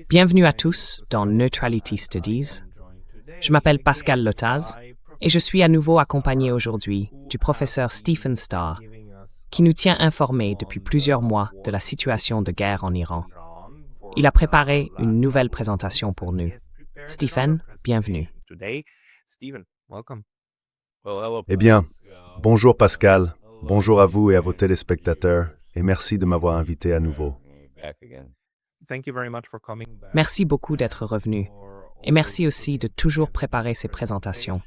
Bienvenue à tous dans Neutrality Studies. Je m'appelle Pascal Lotaz et je suis à nouveau accompagné aujourd'hui du professeur Stephen Starr, qui nous tient informés depuis plusieurs mois de la situation de guerre en Iran. Il a préparé une nouvelle présentation pour nous. Stephen, bienvenue. Eh bien, bonjour Pascal, bonjour à vous et à vos téléspectateurs, et merci de m'avoir invité à nouveau. Merci beaucoup d'être revenu et merci aussi de toujours préparer ces présentations.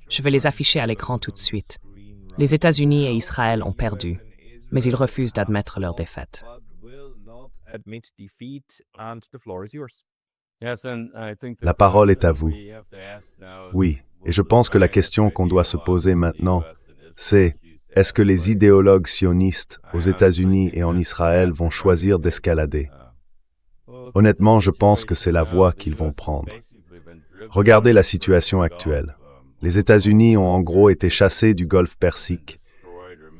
Je vais les afficher à l'écran tout de suite. Les États-Unis et Israël ont perdu, mais ils refusent d'admettre leur défaite. La parole est à vous. Oui, et je pense que la question qu'on doit se poser maintenant, c'est est-ce que les idéologues sionistes aux États-Unis et en Israël vont choisir d'escalader? Honnêtement, je pense que c'est la voie qu'ils vont prendre. Regardez la situation actuelle. Les États-Unis ont en gros été chassés du Golfe Persique.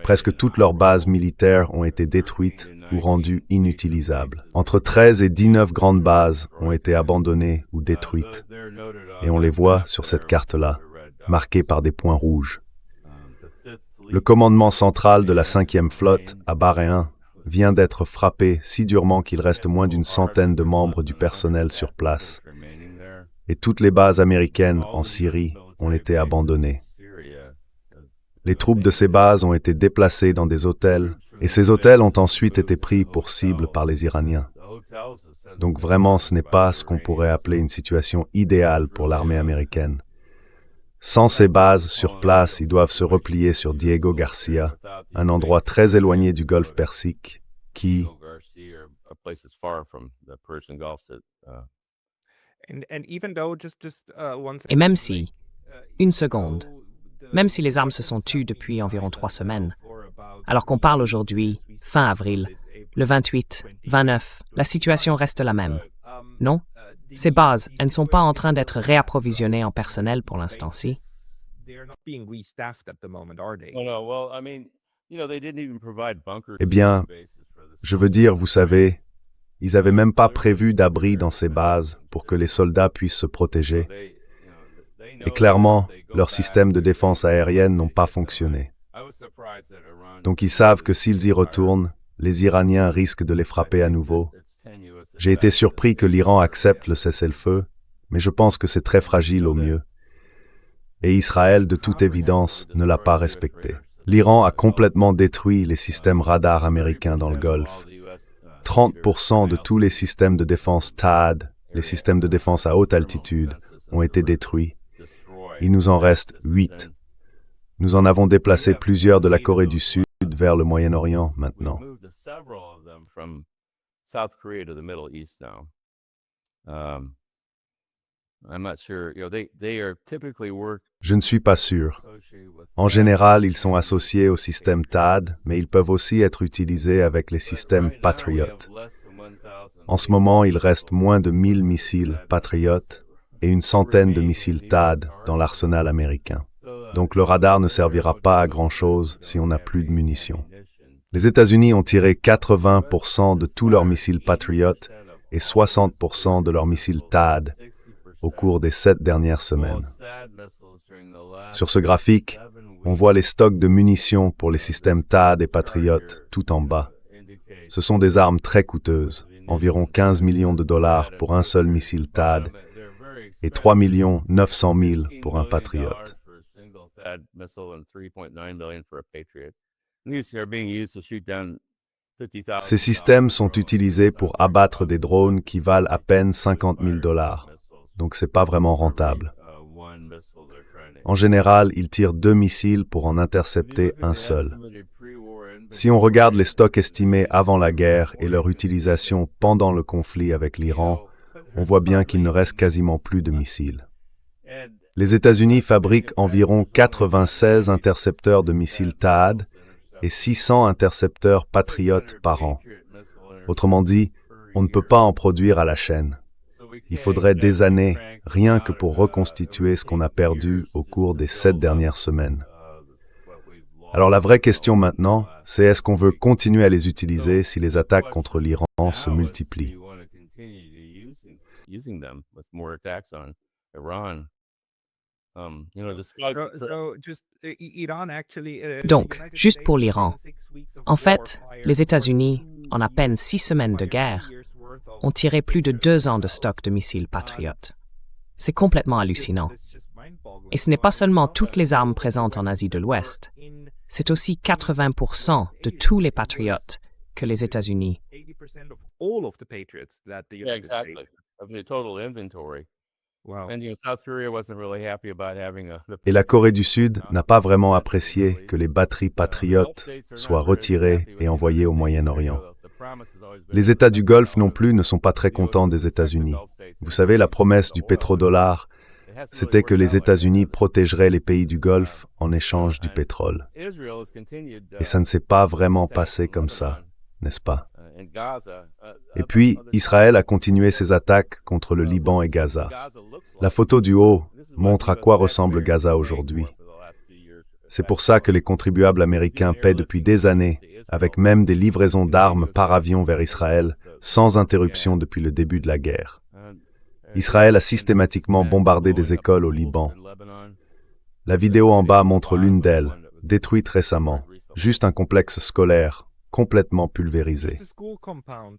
Presque toutes leurs bases militaires ont été détruites ou rendues inutilisables. Entre 13 et 19 grandes bases ont été abandonnées ou détruites. Et on les voit sur cette carte-là, marquées par des points rouges. Le commandement central de la 5e flotte, à Bahreïn, vient d'être frappé si durement qu'il reste moins d'une centaine de membres du personnel sur place. Et toutes les bases américaines en Syrie ont été abandonnées. Les troupes de ces bases ont été déplacées dans des hôtels, et ces hôtels ont ensuite été pris pour cible par les Iraniens. Donc vraiment, ce n'est pas ce qu'on pourrait appeler une situation idéale pour l'armée américaine. Sans ces bases sur place, ils doivent se replier sur Diego Garcia, un endroit très éloigné du Golfe Persique, qui... Et même si, une seconde, même si les armes se sont tues depuis environ 3 semaines, alors qu'on parle aujourd'hui, fin avril, le 28, 29, la situation reste la même. Non? Ces bases, elles ne sont pas en train d'être réapprovisionnées en personnel pour l'instant-ci. Eh bien, je veux dire, vous savez, ils n'avaient même pas prévu d'abri dans ces bases pour que les soldats puissent se protéger. Et clairement, leurs systèmes de défense aérienne n'ont pas fonctionné. Donc ils savent que s'ils y retournent, les Iraniens risquent de les frapper à nouveau. J'ai été surpris que l'Iran accepte le cessez-le-feu, mais je pense que c'est très fragile au mieux. Et Israël, de toute évidence, ne l'a pas respecté. L'Iran a complètement détruit les systèmes radars américains dans le Golfe. 30% de tous les systèmes de défense THAAD, les systèmes de défense à haute altitude, ont été détruits. Il nous en reste 8. Nous en avons déplacé plusieurs de la Corée du Sud vers le Moyen-Orient maintenant. Je ne suis pas sûr. En général, ils sont associés au système THAAD, mais ils peuvent aussi être utilisés avec les systèmes Patriot. En ce moment, il reste moins de 1000 missiles Patriot et une centaine de missiles THAAD dans l'arsenal américain. Donc le radar ne servira pas à grand-chose si on n'a plus de munitions. Les États-Unis ont tiré 80% de tous leurs missiles Patriot et 60% de leurs missiles THAAD au cours des 7 dernières semaines. Sur ce graphique, on voit les stocks de munitions pour les systèmes THAAD et Patriot tout en bas. Ce sont des armes très coûteuses, environ 15 millions de dollars pour un seul missile THAAD et 3 900 000 pour un Patriot. Ces systèmes sont utilisés pour abattre des drones qui valent à peine 50 000 dollars, donc c'est pas vraiment rentable. En général, ils tirent 2 missiles pour en intercepter un seul. Si on regarde les stocks estimés avant la guerre et leur utilisation pendant le conflit avec l'Iran, on voit bien qu'il ne reste quasiment plus de missiles. Les États-Unis fabriquent environ 96 intercepteurs de missiles THAAD et 600 intercepteurs Patriot par an. Autrement dit, on ne peut pas en produire à la chaîne. Il faudrait des années, rien que pour reconstituer ce qu'on a perdu au cours des 7 dernières semaines. Alors la vraie question maintenant, c'est est-ce qu'on veut continuer à les utiliser si les attaques contre l'Iran se multiplient? Donc, juste pour l'Iran. En fait, les États-Unis, en à peine 6 semaines de guerre, ont tiré plus de 2 ans de stock de missiles Patriot. C'est complètement hallucinant. Et ce n'est pas seulement toutes les armes présentes en Asie de l'Ouest, c'est aussi 80% de tous les Patriots que les États-Unis. Yeah, exactly. Of the total inventory. Wow. And South Korea wasn't really happy about having Et la Corée du Sud n'a pas vraiment apprécié que les batteries patriotes soient retirées et envoyées au Moyen-Orient. Les États du Golfe non plus ne sont pas très contents des États-Unis. Vous savez, la promesse du pétrodollar, c'était que les États-Unis protégeraient les pays du Golfe en échange du pétrole. Et ça ne s'est pas vraiment passé comme ça, n'est-ce pas? Et puis, Israël a continué ses attaques contre le Liban et Gaza. La photo du haut montre à quoi ressemble Gaza aujourd'hui. C'est pour ça que les contribuables américains paient depuis des années, avec même des livraisons d'armes par avion vers Israël, sans interruption depuis le début de la guerre. Israël a systématiquement bombardé des écoles au Liban. La vidéo en bas montre l'une d'elles, détruite récemment, juste un complexe scolaire, complètement pulvérisé.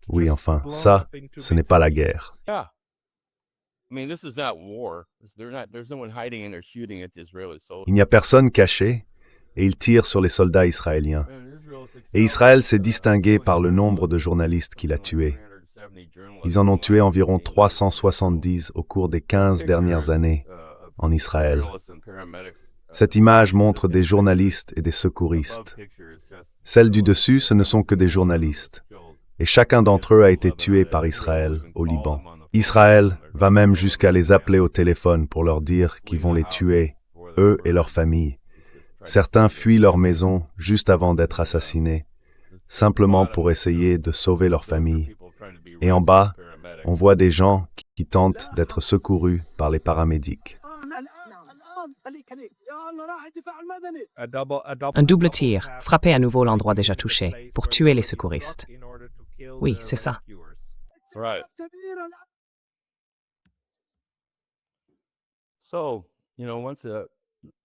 Oui, enfin, ça, ce n'est pas la guerre. Yeah. I mean, this is not war. There's no one hiding in there shooting at the Israeli soldiers. Il n'y a personne caché, et ils tirent sur les soldats israéliens. Et Israël s'est distingué par le nombre de journalistes qu'il a tués. Ils en ont tué environ 370 au cours des 15 dernières années en Israël. Cette image montre des journalistes et des secouristes. Celle du dessus, ce ne sont que des journalistes. Et chacun d'entre eux a été tué par Israël au Liban. Israël va même jusqu'à les appeler au téléphone pour leur dire qu'ils vont les tuer, eux et leurs familles. Certains fuient leur maison juste avant d'être assassinés, simplement pour essayer de sauver leur famille. Et en bas, on voit des gens qui tentent d'être secourus par les paramédics. Un double tir, frapper à nouveau l'endroit déjà touché, pour tuer les secouristes. Oui, c'est ça. Right. So, once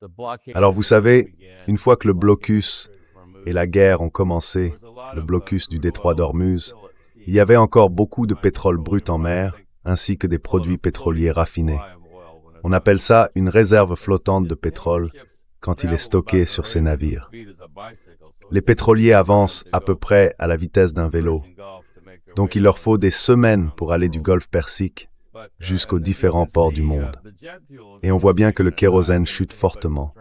the blockade. Alors vous savez, une fois que le blocus et la guerre ont commencé, le blocus du détroit d'Ormuz, il y avait encore beaucoup de pétrole brut en mer, ainsi que des produits pétroliers raffinés. On appelle ça une réserve flottante de pétrole quand il est stocké sur ces navires. Les pétroliers avancent à peu près à la vitesse d'un vélo, donc il leur faut des semaines pour aller du Golfe Persique jusqu'aux différents ports du monde. Et on voit bien que le kérosène chute fortement.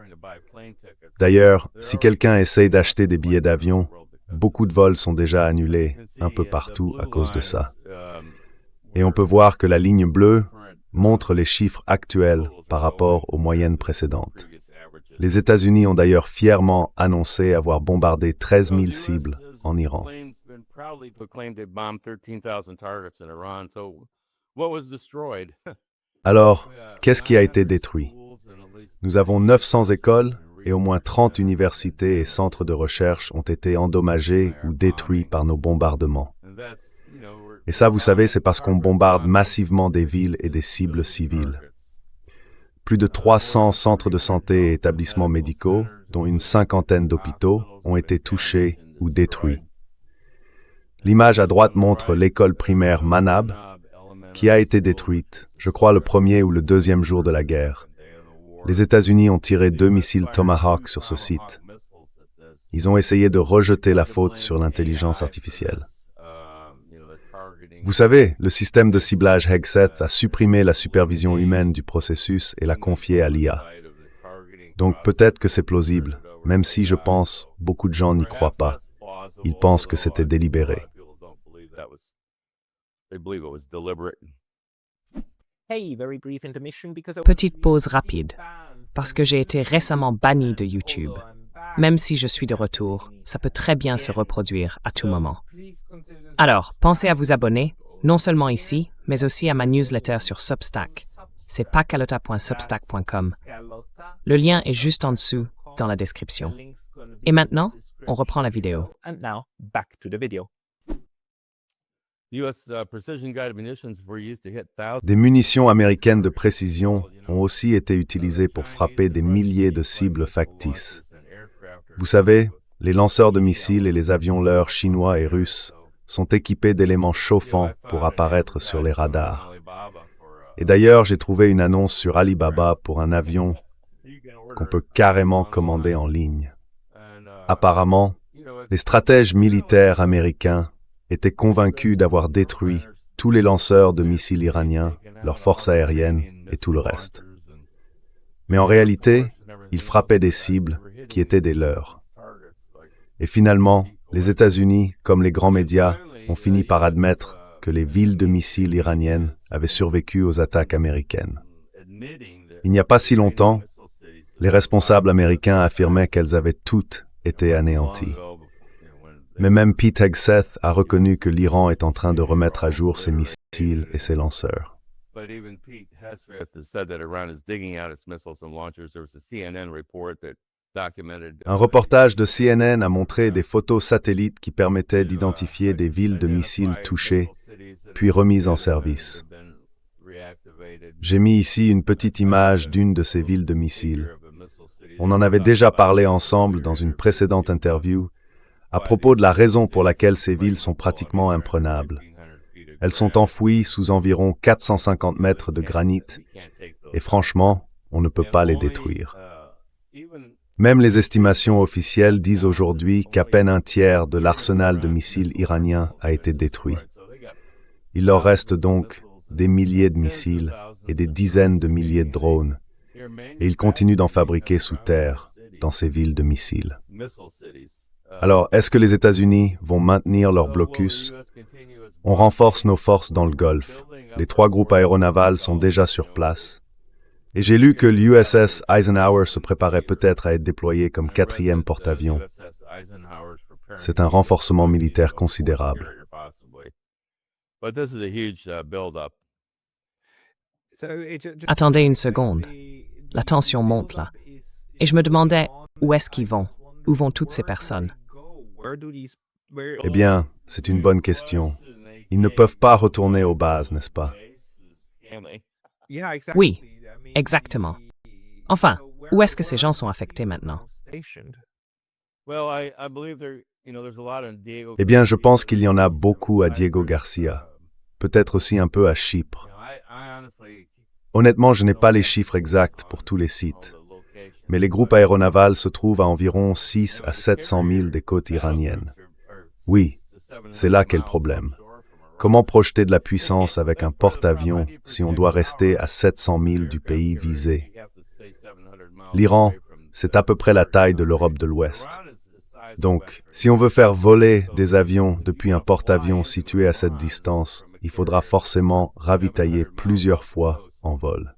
D'ailleurs, si quelqu'un essaye d'acheter des billets d'avion, beaucoup de vols sont déjà annulés un peu partout à cause de ça. Et on peut voir que la ligne bleue montre les chiffres actuels par rapport aux moyennes précédentes. Les États-Unis ont d'ailleurs fièrement annoncé avoir bombardé 13 000 cibles en Iran. Alors, qu'est-ce qui a été détruit? Nous avons 900 écoles et au moins 30 universités et centres de recherche ont été endommagés ou détruits par nos bombardements. Et ça, vous savez, c'est parce qu'on bombarde massivement des villes et des cibles civiles. Plus de 300 centres de santé et établissements médicaux, dont une cinquantaine d'hôpitaux, ont été touchés ou détruits. L'image à droite montre l'école primaire Manab, qui a été détruite, je crois le premier ou le deuxième jour de la guerre. Les États-Unis ont tiré 2 missiles Tomahawk sur ce site. Ils ont essayé de rejeter la faute sur l'intelligence artificielle. Vous savez, le système de ciblage Hegseth a supprimé la supervision humaine du processus et l'a confié à l'IA. Donc peut-être que c'est plausible, même si je pense beaucoup de gens n'y croient pas. Ils pensent que c'était délibéré. Petite pause rapide, parce que j'ai été récemment banni de YouTube. Même si je suis de retour, ça peut très bien se reproduire à tout moment. Alors, pensez à vous abonner, non seulement ici, mais aussi à ma newsletter sur Substack. C'est pacalota.substack.com. Le lien est juste en dessous, dans la description. Et maintenant, on reprend la vidéo. And now, back to the video. US precision guided munitions were used to hit thousands. Des munitions américaines de précision ont aussi été utilisées pour frapper des milliers de cibles factices. Vous savez, les lanceurs de missiles et les avions leurres chinois et russes sont équipés d'éléments chauffants pour apparaître sur les radars. Et d'ailleurs, j'ai trouvé une annonce sur Alibaba pour un avion qu'on peut carrément commander en ligne. Apparemment, les stratèges militaires américains étaient convaincus d'avoir détruit tous les lanceurs de missiles iraniens, leurs forces aériennes et tout le reste. Mais en réalité, ils frappaient des cibles qui étaient des leurs. Et finalement, les États-Unis, comme les grands médias, ont fini par admettre que les villes de missiles iraniennes avaient survécu aux attaques américaines. Il n'y a pas si longtemps, les responsables américains affirmaient qu'elles avaient toutes été anéanties. Mais même Pete Hegseth a reconnu que l'Iran est en train de remettre à jour ses missiles et ses lanceurs. But even Pete Hegseth has said that Iran is digging out its missiles and launchers. There was a CNN report that documented. Un reportage de CNN a montré des photos satellites qui permettaient d'identifier des villes de missiles touchées, puis remises en service. J'ai mis ici une petite image d'une de ces villes de missiles. On en avait déjà parlé ensemble dans une précédente interview à propos de la raison pour laquelle ces villes sont pratiquement imprenables. Elles sont enfouies sous environ 450 mètres de granit et franchement, on ne peut pas les détruire. Même les estimations officielles disent aujourd'hui qu'à peine un tiers de l'arsenal de missiles iranien a été détruit. Il leur reste donc des milliers de missiles et des dizaines de milliers de drones, et ils continuent d'en fabriquer sous terre, dans ces villes de missiles. Alors, est-ce que les États-Unis vont maintenir leur blocus? On renforce nos forces dans le Golfe. Les 3 groupes aéronavals sont déjà sur place. Et j'ai lu que l'USS Eisenhower se préparait peut-être à être déployé comme 4e porte-avions. C'est un renforcement militaire considérable. Attendez une seconde. La tension monte là. Et je me demandais, où est-ce qu'ils vont? Où vont toutes ces personnes? Eh bien, c'est une bonne question. Ils ne peuvent pas retourner aux bases, n'est-ce pas? Oui, exactement. Enfin, où est-ce que ces gens sont affectés maintenant? Eh bien, je pense qu'il y en a beaucoup à Diego Garcia. Peut-être aussi un peu à Chypre. Honnêtement, je n'ai pas les chiffres exacts pour tous les sites. Mais les groupes aéronavals se trouvent à environ 6 à 700 000 des côtes iraniennes. Oui, c'est là qu'est le problème. Comment projeter de la puissance avec un porte-avions si on doit rester à 700 000 du pays visé? L'Iran, c'est à peu près la taille de l'Europe de l'Ouest. Donc, si on veut faire voler des avions depuis un porte-avions situé à cette distance, il faudra forcément ravitailler plusieurs fois en vol.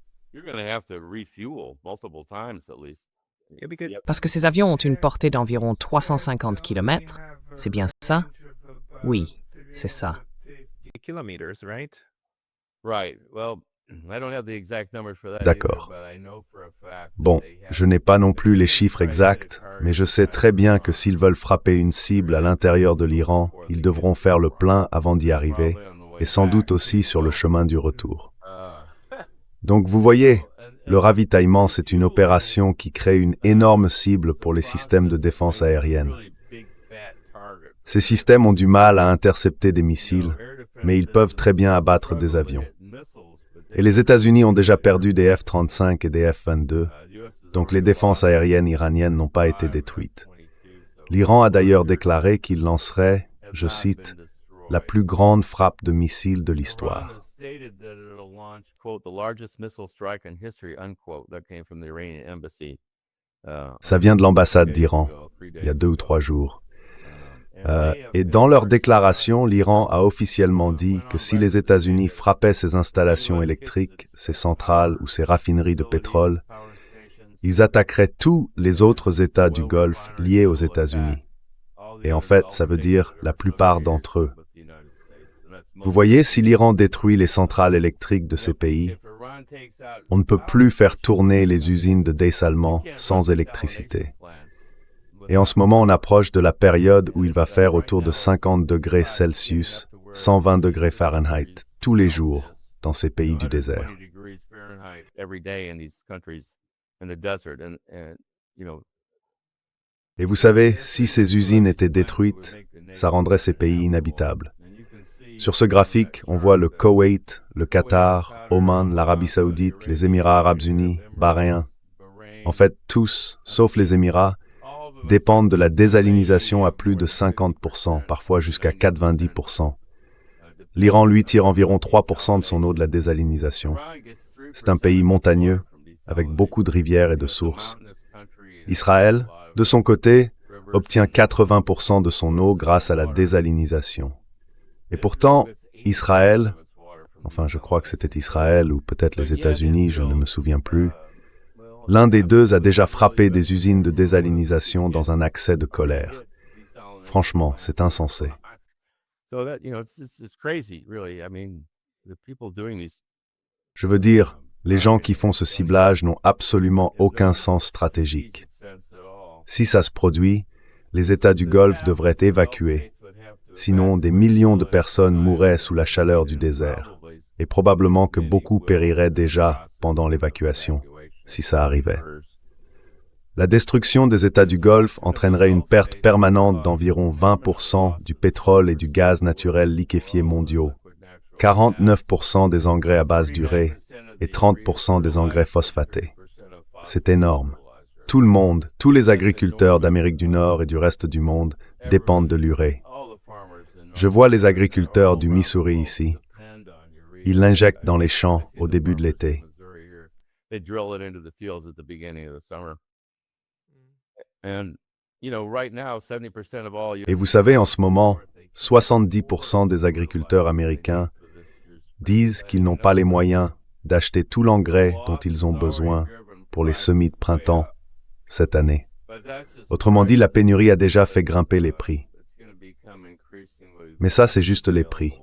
Parce que ces avions ont une portée d'environ 350 km, c'est bien ça? Oui, c'est ça. D'accord. Bon, je n'ai pas non plus les chiffres exacts, mais je sais très bien que s'ils veulent frapper une cible à l'intérieur de l'Iran, ils devront faire le plein avant d'y arriver, et sans doute aussi sur le chemin du retour. Donc vous voyez, le ravitaillement, c'est une opération qui crée une énorme cible pour les systèmes de défense aérienne. Ces systèmes ont du mal à intercepter des missiles, mais ils peuvent très bien abattre des avions. Et les États-Unis ont déjà perdu des F-35 et des F-22, donc les défenses aériennes iraniennes n'ont pas été détruites. L'Iran a d'ailleurs déclaré qu'il lancerait, je cite, « la plus grande frappe de missiles de l'histoire ». Ça vient de l'ambassade d'Iran, il y a 2 ou 3 jours. Et dans leur déclaration, l'Iran a officiellement dit que si les États-Unis frappaient ces installations électriques, ces centrales ou ces raffineries de pétrole, ils attaqueraient tous les autres États du Golfe liés aux États-Unis. Et en fait, ça veut dire la plupart d'entre eux. Vous voyez, si l'Iran détruit les centrales électriques de ces pays, on ne peut plus faire tourner les usines de dessalement sans électricité. Et en ce moment, on approche de la période où il va faire autour de 50 degrés Celsius, 120 degrés Fahrenheit, tous les jours, dans ces pays du désert. Et vous savez, si ces usines étaient détruites, ça rendrait ces pays inhabitables. Sur ce graphique, on voit le Koweït, le Qatar, Oman, l'Arabie Saoudite, les Émirats Arabes Unis, Bahreïn. En fait, tous, sauf les Émirats, dépendent de la désalinisation à plus de 50%, parfois jusqu'à 90%. L'Iran, lui, tire environ 3% de son eau de la désalinisation. C'est un pays montagneux, avec beaucoup de rivières et de sources. Israël, de son côté, obtient 80% de son eau grâce à la désalinisation. Et pourtant, Israël, enfin je crois que c'était Israël ou peut-être les États-Unis, je ne me souviens plus, l'un des deux a déjà frappé des usines de désalinisation dans un accès de colère. Franchement, c'est insensé. Je veux dire, les gens qui font ce ciblage n'ont absolument aucun sens stratégique. Si ça se produit, les États du Golfe devraient être évacués. Sinon, des millions de personnes mourraient sous la chaleur du désert. Et probablement que beaucoup périraient déjà pendant l'évacuation, si ça arrivait. La destruction des États du Golfe entraînerait une perte permanente d'environ 20% du pétrole et du gaz naturel liquéfié mondiaux, 49% des engrais à base d'urée et 30% des engrais phosphatés. C'est énorme. Tout le monde, tous les agriculteurs d'Amérique du Nord et du reste du monde dépendent de l'urée. Je vois les agriculteurs du Missouri ici. Ils l'injectent dans les champs au début de l'été. Et vous savez, en ce moment, 70% des agriculteurs américains disent qu'ils n'ont pas les moyens d'acheter tout l'engrais dont ils ont besoin pour les semis de printemps cette année. Autrement dit, la pénurie a déjà fait grimper les prix. Mais ça, c'est juste les prix.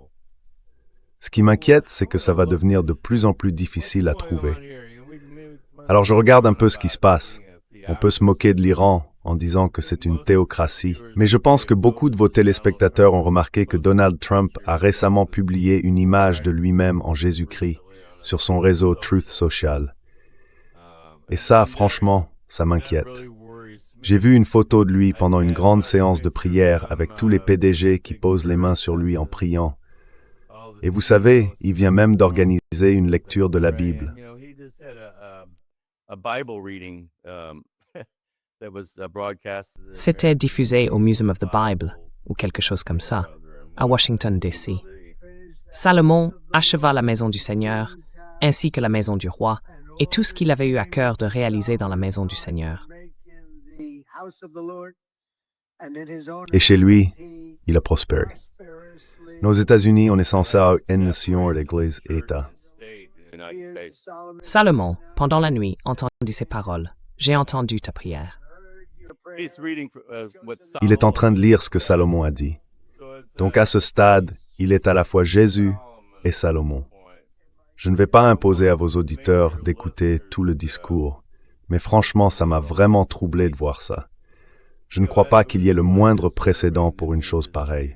Ce qui m'inquiète, c'est que ça va devenir de plus en plus difficile à trouver. Alors je regarde un peu ce qui se passe. On peut se moquer de l'Iran en disant que c'est une théocratie, mais je pense que beaucoup de vos téléspectateurs ont remarqué que Donald Trump a récemment publié une image de lui-même en Jésus-Christ sur son réseau Truth Social. Et ça, franchement, ça m'inquiète. J'ai vu une photo de lui pendant une grande séance de prière avec tous les PDG qui posent les mains sur lui en priant. Et vous savez, il vient même d'organiser une lecture de la Bible. C'était diffusé au Museum of the Bible, ou quelque chose comme ça, à Washington, D.C. Salomon acheva la maison du Seigneur, ainsi que la maison du roi, et tout ce qu'il avait eu à cœur de réaliser dans la maison du Seigneur. Et chez lui, il a prospéré. Nos États-Unis, on est censé avoir une nation, l'Église et l'État. Salomon, pendant la nuit, entendit ces paroles. J'ai entendu ta prière. Il est en train de lire ce que Salomon a dit. Donc à ce stade, il est à la fois Jésus et Salomon. Je ne vais pas imposer à vos auditeurs d'écouter tout le discours, mais franchement, ça m'a vraiment troublé de voir ça. Je ne crois pas qu'il y ait le moindre précédent pour une chose pareille.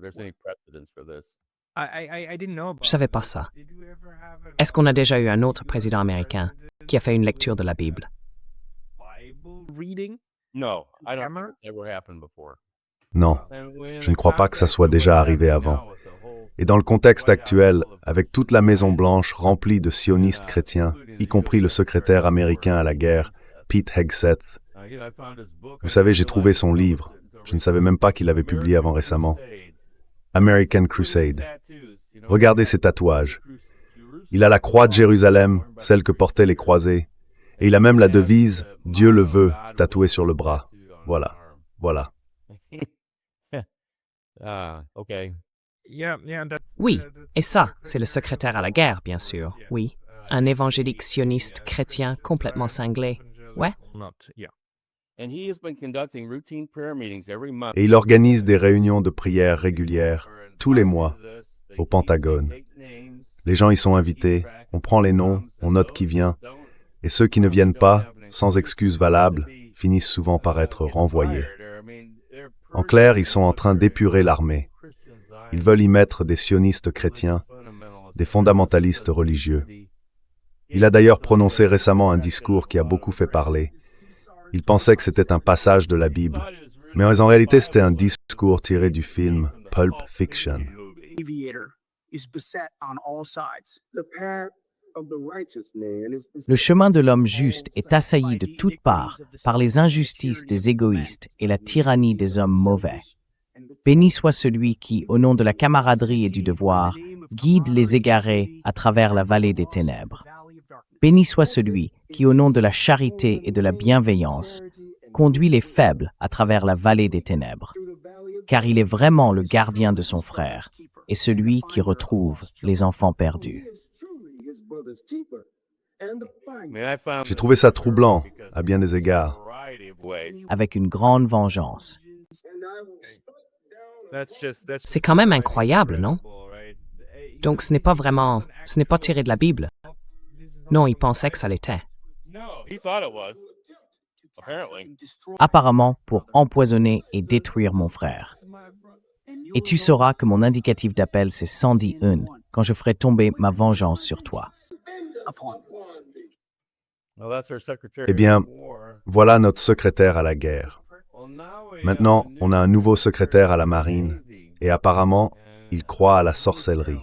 Je savais pas ça. Est-ce qu'on a déjà eu un autre président américain qui a fait une lecture de la Bible? Non, je ne crois pas que ça soit déjà arrivé avant. Et dans le contexte actuel, avec toute la Maison-Blanche remplie de sionistes chrétiens, y compris le secrétaire américain à la guerre, Pete Hegseth, vous savez, j'ai trouvé son livre. Je ne savais même pas qu'il l'avait publié avant récemment. American Crusade. Regardez ses tatouages. Il a la croix de Jérusalem, celle que portaient les croisés. Et il a même la devise « Dieu le veut » tatouée sur le bras. Voilà. Voilà. Oui, et ça, c'est le secrétaire à la guerre, bien sûr, oui. Un évangélique sioniste chrétien complètement cinglé, ouais. Et il organise des réunions de prière régulières, tous les mois, au Pentagone. Les gens y sont invités, on prend les noms, on note qui vient, et ceux qui ne viennent pas, sans excuse valable, finissent souvent par être renvoyés. En clair, ils sont en train d'épurer l'armée. Ils veulent y mettre des sionistes chrétiens, des fondamentalistes religieux. Il a d'ailleurs prononcé récemment un discours qui a beaucoup fait parler. Il pensait que c'était un passage de la Bible, mais en réalité c'était un discours tiré du film Pulp Fiction. Le chemin de l'homme juste est assailli de toutes parts par les injustices des égoïstes et la tyrannie des hommes mauvais. Béni soit celui qui, au nom de la camaraderie et du devoir, guide les égarés à travers la vallée des ténèbres. Béni soit celui qui, au nom de la charité et de la bienveillance, conduit les faibles à travers la vallée des ténèbres. Car il est vraiment le gardien de son frère et celui qui retrouve les enfants perdus. J'ai trouvé ça troublant, à bien des égards. Avec une grande vengeance. C'est quand même incroyable, non? Donc ce n'est pas tiré de la Bible. Non, il pensait que ça l'était. Apparemment pour empoisonner et détruire mon frère. Et tu sauras que mon indicatif d'appel c'est 111 quand je ferai tomber ma vengeance sur toi. Eh bien, voilà notre secrétaire à la guerre. Maintenant, on a un nouveau secrétaire à la marine, et apparemment, il croit à la sorcellerie.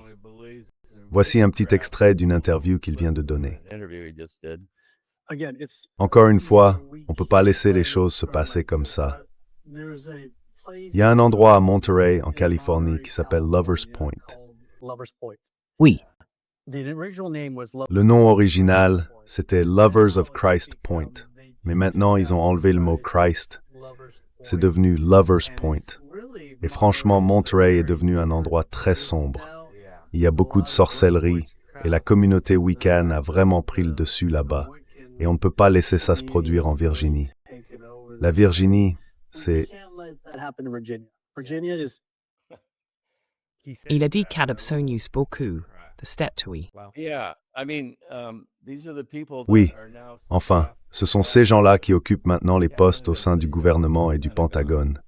Voici un petit extrait d'une interview qu'il vient de donner. Encore une fois, on ne peut pas laisser les choses se passer comme ça. Il y a un endroit à Monterey, en Californie, qui s'appelle Lovers Point. Oui, Le nom original, c'était Lovers of Christ Point. Mais maintenant, ils ont enlevé le mot Christ. C'est devenu Lovers Point. Et franchement, Monterey est devenu un endroit très sombre. Il y a beaucoup de sorcellerie, et la communauté Wiccan a vraiment pris le dessus là-bas. Et on ne peut pas laisser ça se produire en Virginie. La Virginie, c'est... il a dit qu'Adopsonius beaucoup de Steptui. Oui, enfin, ce sont ces gens-là qui occupent maintenant les postes au sein du gouvernement et du Pentagone.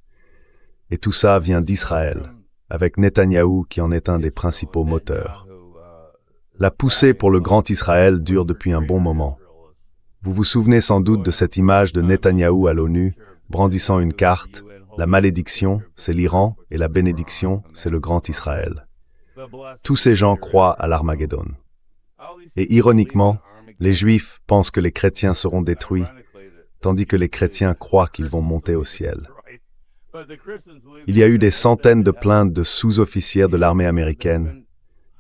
Et tout ça vient d'Israël, avec Netanyahou qui en est un des principaux moteurs. La poussée pour le grand Israël dure depuis un bon moment. Vous vous souvenez sans doute de cette image de Netanyahou à l'ONU, brandissant une carte. La malédiction, c'est l'Iran, et la bénédiction, c'est le grand Israël. Tous ces gens croient à l'Armageddon. Et ironiquement, les Juifs pensent que les chrétiens seront détruits, tandis que les chrétiens croient qu'ils vont monter au ciel. Il y a eu des centaines de plaintes de sous-officiers de l'armée américaine,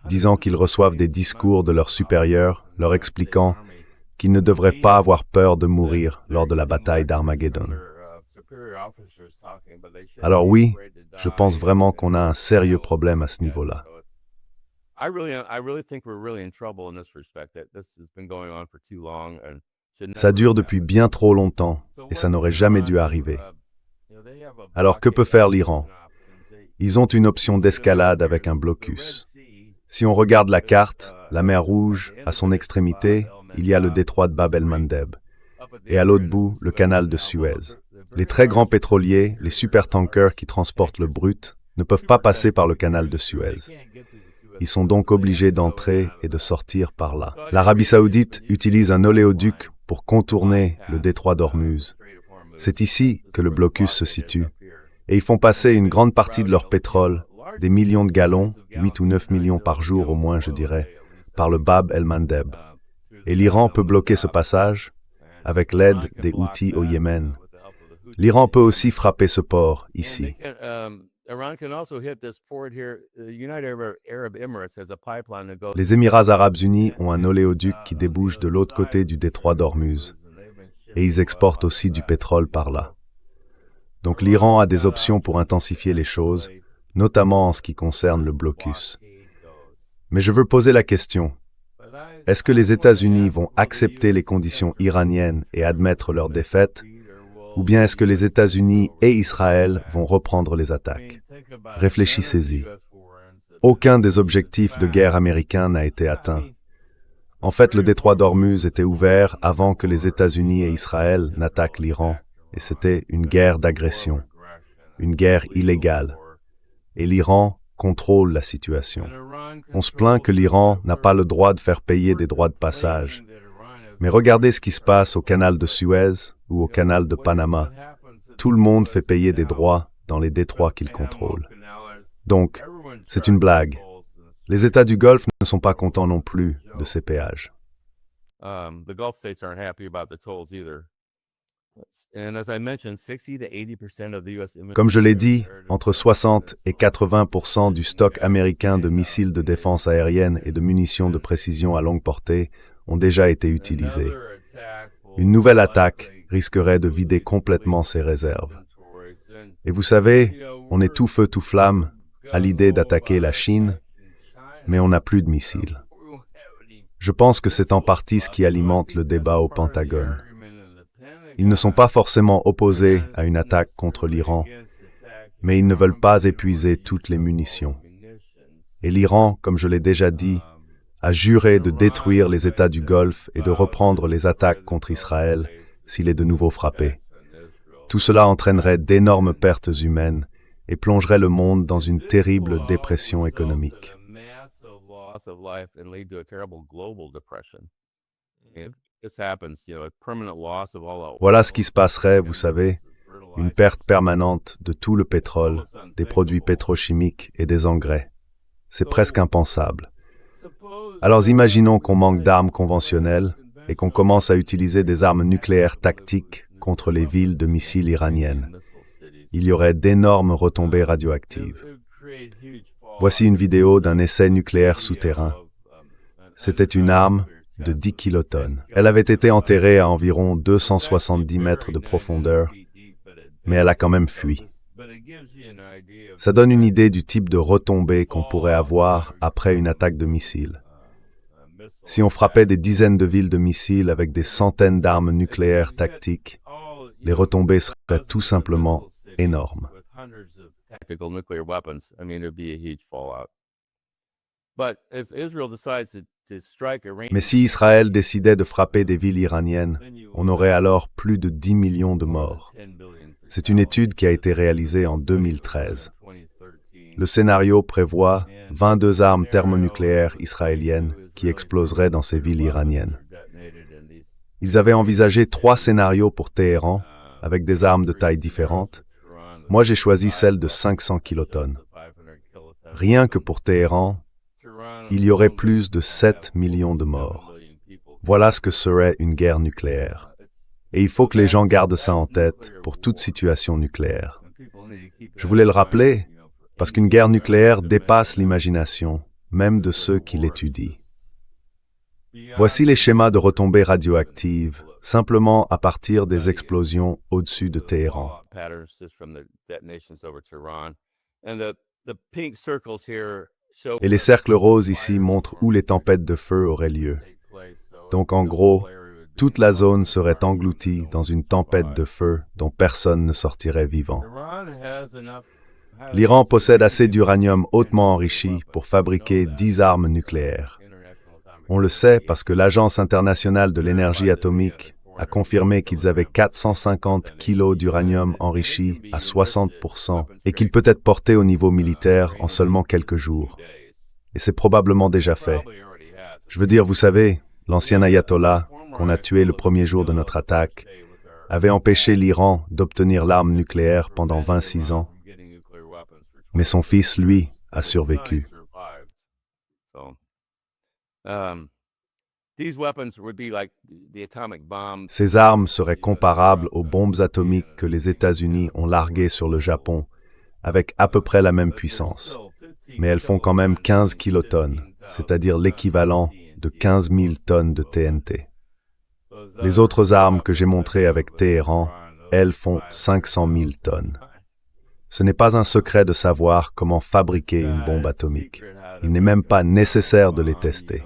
disant qu'ils reçoivent des discours de leurs supérieurs, leur expliquant qu'ils ne devraient pas avoir peur de mourir lors de la bataille d'Armageddon. Alors oui, je pense vraiment qu'on a un sérieux problème à ce niveau-là. Ça dure depuis bien trop longtemps et ça n'aurait jamais dû arriver. Alors que peut faire l'Iran? Ils ont une option d'escalade avec un blocus. Si on regarde la carte, la mer Rouge, à son extrémité, il y a le détroit de Bab el-Mandeb. Et à l'autre bout, le canal de Suez. Les très grands pétroliers, les supertankers qui transportent le brut, ne peuvent pas passer par le canal de Suez. Ils sont donc obligés d'entrer et de sortir par là. L'Arabie Saoudite utilise un oléoduc pour contourner le détroit d'Ormuz. C'est ici que le blocus se situe. Et ils font passer une grande partie de leur pétrole, des millions de gallons, 8 ou 9 millions par jour au moins je dirais, par le Bab el-Mandeb. Et l'Iran peut bloquer ce passage avec l'aide des Houthis au Yémen. L'Iran peut aussi frapper ce port, ici. Les Émirats arabes unis ont un oléoduc qui débouche de l'autre côté du détroit d'Ormuz. Et ils exportent aussi du pétrole par là. Donc l'Iran a des options pour intensifier les choses, notamment en ce qui concerne le blocus. Mais je veux poser la question. Est-ce que les États-Unis vont accepter les conditions iraniennes et admettre leur défaite, ou bien est-ce que les États-Unis et Israël vont reprendre les attaques? Réfléchissez-y. Aucun des objectifs de guerre américains n'a été atteint. En fait, le détroit d'Ormuz était ouvert avant que les États-Unis et Israël n'attaquent l'Iran. et c'était une guerre d'agression, une guerre illégale. Et l'Iran contrôle la situation. On se plaint que l'Iran n'a pas le droit de faire payer des droits de passage. Mais regardez ce qui se passe au canal de Suez ou au canal de Panama. Tout le monde fait payer des droits dans les détroits qu'il contrôle. Donc, c'est une blague. Les États du Golfe ne sont pas contents non plus de ces péages. The Gulf states aren't happy about the tolls either. And as I mentioned, 60 to 80% of the US Comme je l'ai dit, entre 60 et 80% du stock américain de missiles de défense aérienne et de munitions de précision à longue portée ont déjà été utilisés. Une nouvelle attaque risquerait de vider complètement ces réserves. Et vous savez, on est tout feu tout flamme à l'idée d'attaquer la Chine, mais on n'a plus de missiles. Je pense que c'est en partie ce qui alimente le débat au Pentagone. Ils ne sont pas forcément opposés à une attaque contre l'Iran, mais ils ne veulent pas épuiser toutes les munitions. Et l'Iran, comme je l'ai déjà dit, a juré de détruire les États du Golfe et de reprendre les attaques contre Israël s'il est de nouveau frappé. Tout cela entraînerait d'énormes pertes humaines et plongerait le monde dans une terrible dépression économique. Voilà ce qui se passerait, vous savez, une perte permanente de tout le pétrole, des produits pétrochimiques et des engrais. C'est presque impensable. Alors imaginons qu'on manque d'armes conventionnelles et qu'on commence à utiliser des armes nucléaires tactiques contre les villes de missiles iraniennes. Il y aurait d'énormes retombées radioactives. Voici une vidéo d'un essai nucléaire souterrain. C'était une arme de 10 kilotonnes. Elle avait été enterrée à environ 270 mètres de profondeur, mais elle a quand même fui. Ça donne une idée du type de retombées qu'on pourrait avoir après une attaque de missiles. Si on frappait des dizaines de villes de missiles avec des centaines d'armes nucléaires tactiques, les retombées seraient tout simplement énormes. Mais si Israël décidait de frapper des villes iraniennes, on aurait alors plus de 10 millions de morts. C'est une étude qui a été réalisée en 2013. Le scénario prévoit 22 armes thermonucléaires israéliennes qui exploseraient dans ces villes iraniennes. Ils avaient envisagé 3 scénarios pour Téhéran, avec des armes de taille différentes. Moi, j'ai choisi celle de 500 kilotonnes. Rien que pour Téhéran, il y aurait plus de 7 millions de morts. Voilà ce que serait une guerre nucléaire. Et il faut que les gens gardent ça en tête pour toute situation nucléaire. Je voulais le rappeler, parce qu'une guerre nucléaire dépasse l'imagination, même de ceux qui l'étudient. Voici les schémas de retombées radioactives, simplement à partir des explosions au-dessus de Téhéran. Et les cercles roses ici montrent où les tempêtes de feu auraient lieu. Donc en gros, toute la zone serait engloutie dans une tempête de feu dont personne ne sortirait vivant. L'Iran possède assez d'uranium hautement enrichi pour fabriquer 10 armes nucléaires. On le sait parce que l'Agence internationale de l'énergie atomique a confirmé qu'ils avaient 450 kilos d'uranium enrichi à 60% et qu'il peut être porté au niveau militaire en seulement quelques jours. Et c'est probablement déjà fait. Je veux dire, vous savez, l'ancien ayatollah, qu'on a tué le premier jour de notre attaque, avait empêché l'Iran d'obtenir l'arme nucléaire pendant 26 ans. Mais son fils, lui, a survécu. Ces armes seraient comparables aux bombes atomiques que les États-Unis ont larguées sur le Japon, avec à peu près la même puissance. Mais elles font quand même 15 kilotonnes, c'est-à-dire l'équivalent de 15 000 tonnes de TNT. Les autres armes que j'ai montrées avec Téhéran, elles font 500 000 tonnes. Ce n'est pas un secret de savoir comment fabriquer une bombe atomique. Il n'est même pas nécessaire de les tester.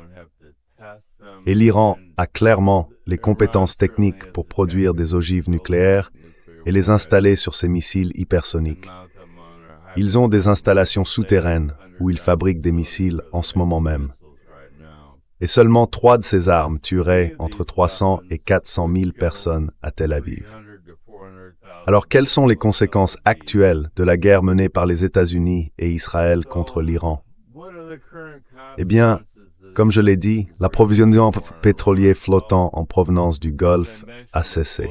Et l'Iran a clairement les compétences techniques pour produire des ogives nucléaires et les installer sur ses missiles hypersoniques. Ils ont des installations souterraines où ils fabriquent des missiles en ce moment même. Et seulement 3 de ces armes tueraient entre 300 et 400 000 personnes à Tel Aviv. Alors quelles sont les conséquences actuelles de la guerre menée par les États-Unis et Israël contre l'Iran? Eh bien, comme je l'ai dit, l'approvisionnement pétrolier flottant en provenance du Golfe a cessé.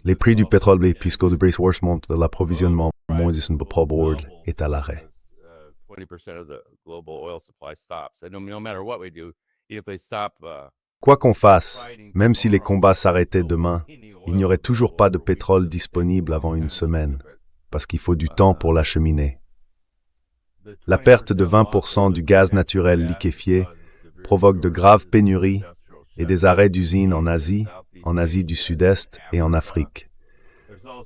Les prix du pétrole puisque le renforcement de l'approvisionnement mondial est à l'arrêt. 20% of the global oil supply stops. And no matter what we do, if they stop, Quoi qu'on fasse, même si les combats s'arrêtaient demain, il n'y aurait toujours pas de pétrole disponible avant une semaine, parce qu'il faut du temps pour l'acheminer. La perte de 20% du gaz naturel liquéfié provoque de graves pénuries et des arrêts d'usines en Asie du Sud-Est et en Afrique.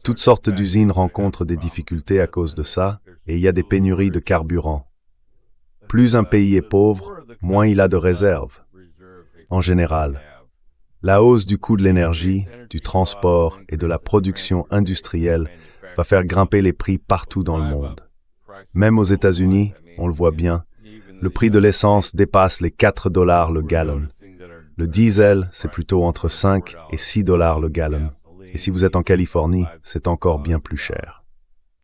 Toutes sortes d'usines rencontrent des difficultés à cause de ça, et il y a des pénuries de carburant. Plus un pays est pauvre, moins il a de réserves. En général, la hausse du coût de l'énergie, du transport et de la production industrielle va faire grimper les prix partout dans le monde. Même aux États-Unis, on le voit bien, le prix de l'essence dépasse les $4 le gallon. Le diesel, c'est plutôt entre 5 et $6 le gallon. Et si vous êtes en Californie, c'est encore bien plus cher.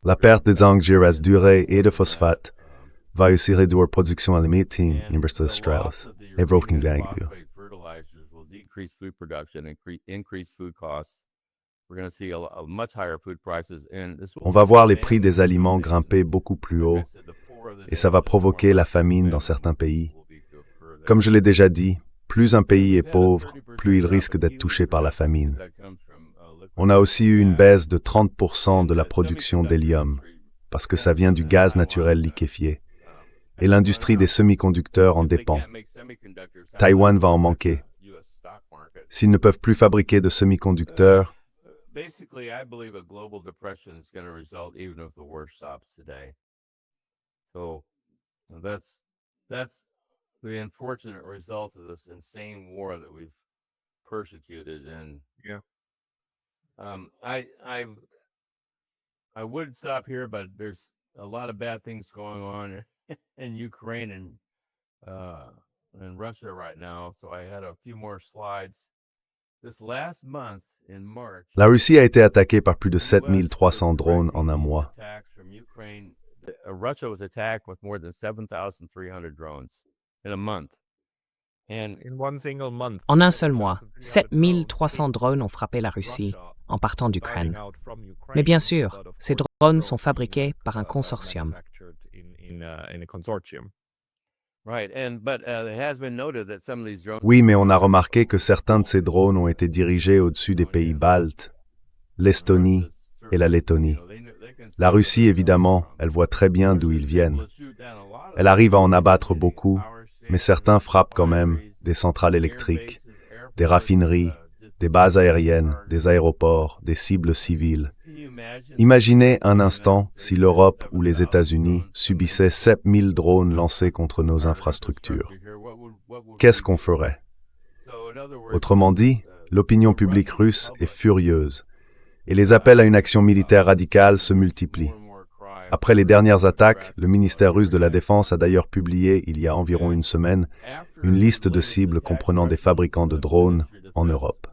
La perte des engrais à durée et de phosphate va aussi réduire la production alimentaire Australis et Broken Dangle. On va voir les prix des aliments grimper beaucoup plus haut et ça va provoquer la famine dans certains pays. Comme je l'ai déjà dit, plus un pays est pauvre, plus il risque d'être touché par la famine. On a aussi eu une baisse de 30% de la production d'hélium, parce que ça vient du gaz naturel liquéfié. Et l'industrie des semi-conducteurs en dépend. Taïwan va en manquer. S'ils ne peuvent plus fabriquer de semi-conducteurs, basically, I believe a global depression is going to result even if the war stops today. So that's the unfortunate result of this insane war that we've persecuted. And I would stop here, but there's a lot of bad things going on in Ukraine and Russia right now. So I had a few more slides. This last month in March, la Russie a été attaquée par plus de 7300 drones en un mois. Russia was attacked with more than 7,300 drones in a month. And In one single month. En un seul mois, 7300 drones ont frappé la Russie en partant d'Ukraine. Mais bien sûr, ces drones sont fabriqués par un consortium. In a consortium. right, but it has been noted that some of these drones. Oui, mais on a remarqué que certains de ces drones ont été dirigés au-dessus des pays baltes, l'Estonie et la Lettonie. La Russie, évidemment, elle voit très bien d'où ils viennent. Elle arrive à en abattre beaucoup, mais certains frappent quand même des centrales électriques, des raffineries, des bases aériennes, des aéroports, des cibles civiles. Imaginez un instant si l'Europe ou les États-Unis subissaient 7000 drones lancés contre nos infrastructures. Qu'est-ce qu'on ferait? Autrement dit, l'opinion publique russe est furieuse, et les appels à une action militaire radicale se multiplient. Après les dernières attaques, le ministère russe de la Défense a d'ailleurs publié, il y a environ une semaine, une liste de cibles comprenant des fabricants de drones en Europe.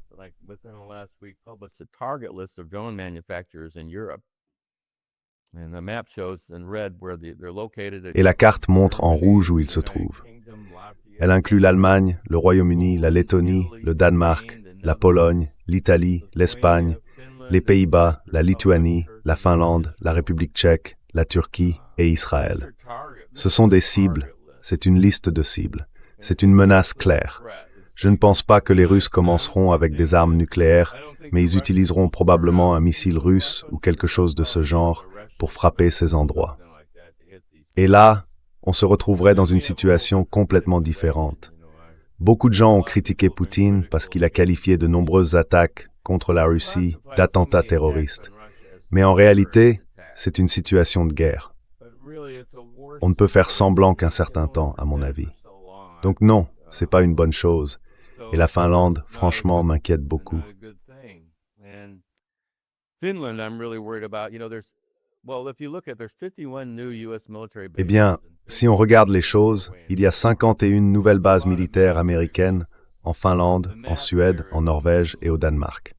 Et la carte montre en rouge où ils se trouvent. Elle inclut l'Allemagne, le Royaume-Uni, la Lettonie, le Danemark, la Pologne, l'Italie, l'Espagne, les Pays-Bas, la Lituanie, la Finlande, la République tchèque, la Turquie et Israël. Ce sont des cibles, c'est une liste de cibles. C'est une menace claire. Je ne pense pas que les Russes commenceront avec des armes nucléaires, mais ils utiliseront probablement un missile russe ou quelque chose de ce genre pour frapper ces endroits. Et là, on se retrouverait dans une situation complètement différente. Beaucoup de gens ont critiqué Poutine parce qu'il a qualifié de nombreuses attaques contre la Russie d'attentats terroristes. Mais en réalité, c'est une situation de guerre. On ne peut faire semblant qu'un certain temps, à mon avis. Donc non, c'est pas une bonne chose. Et la Finlande, franchement, m'inquiète beaucoup. Eh bien, si on regarde les choses, il y a 51 nouvelles bases militaires américaines en Finlande, en Suède, en Norvège et au Danemark.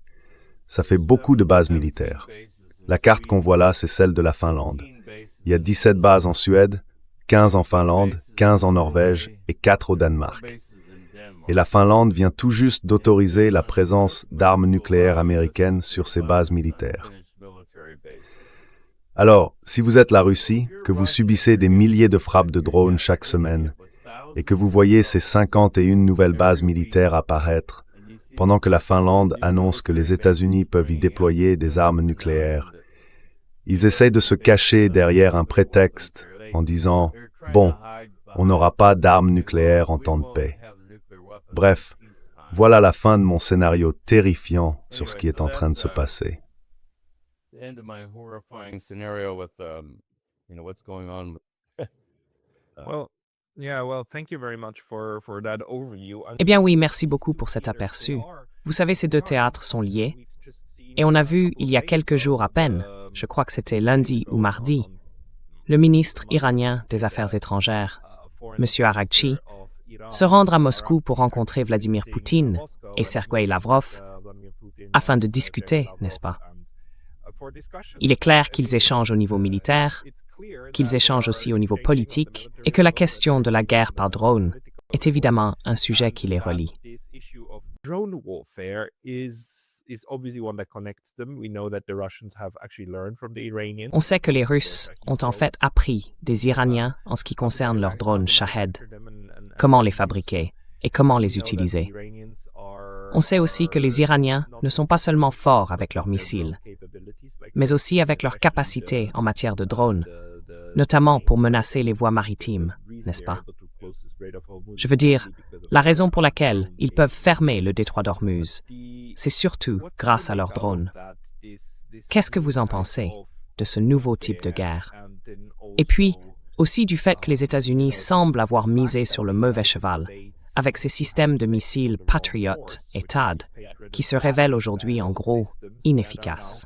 Ça fait beaucoup de bases militaires. La carte qu'on voit là, c'est celle de la Finlande. Il y a 17 bases en Suède, 15 en Finlande, 15 en Norvège et 4 au Danemark. Et la Finlande vient tout juste d'autoriser la présence d'armes nucléaires américaines sur ses bases militaires. Alors, si vous êtes la Russie, que vous subissez des milliers de frappes de drones chaque semaine, et que vous voyez ces 51 nouvelles bases militaires apparaître, pendant que la Finlande annonce que les États-Unis peuvent y déployer des armes nucléaires, ils essayent de se cacher derrière un prétexte en disant « Bon, on n'aura pas d'armes nucléaires en temps de paix ». Bref, voilà la fin de mon scénario terrifiant sur ce qui est en train de se passer. End of my horrifying scenario with what's going on. Thank you very much for that overview. Eh bien oui, merci beaucoup pour cet aperçu. Vous savez, ces deux théâtres sont liés. Et on a vu, il y a quelques jours à peine, je crois que c'était lundi ou mardi, le ministre iranien des Affaires étrangères, M. Araghchi, se rendre à Moscou pour rencontrer Vladimir Poutine et Sergueï Lavrov afin de discuter, n'est-ce pas? Il est clair qu'ils échangent au niveau militaire, qu'ils échangent aussi au niveau politique, et que la question de la guerre par drone est évidemment un sujet qui les relie. Drone warfare is obviously one that connects them. We know that the Russians have actually learned from the Iranians. On sait que les Russes ont en fait appris des Iraniens en ce qui concerne leurs drones Shahed, comment les fabriquer et comment les utiliser. On sait aussi que les Iraniens ne sont pas seulement forts avec leurs missiles, mais aussi avec leurs capacités en matière de drones, notamment pour menacer les voies maritimes, n'est-ce pas? Je veux dire, la raison pour laquelle ils peuvent fermer le détroit d'Ormuz, c'est surtout grâce à leurs drones. Qu'est-ce que vous en pensez de ce nouveau type de guerre? Et puis, aussi du fait que les États-Unis semblent avoir misé sur le mauvais cheval, avec ces systèmes de missiles Patriot et THAAD, qui se révèlent aujourd'hui en gros inefficaces.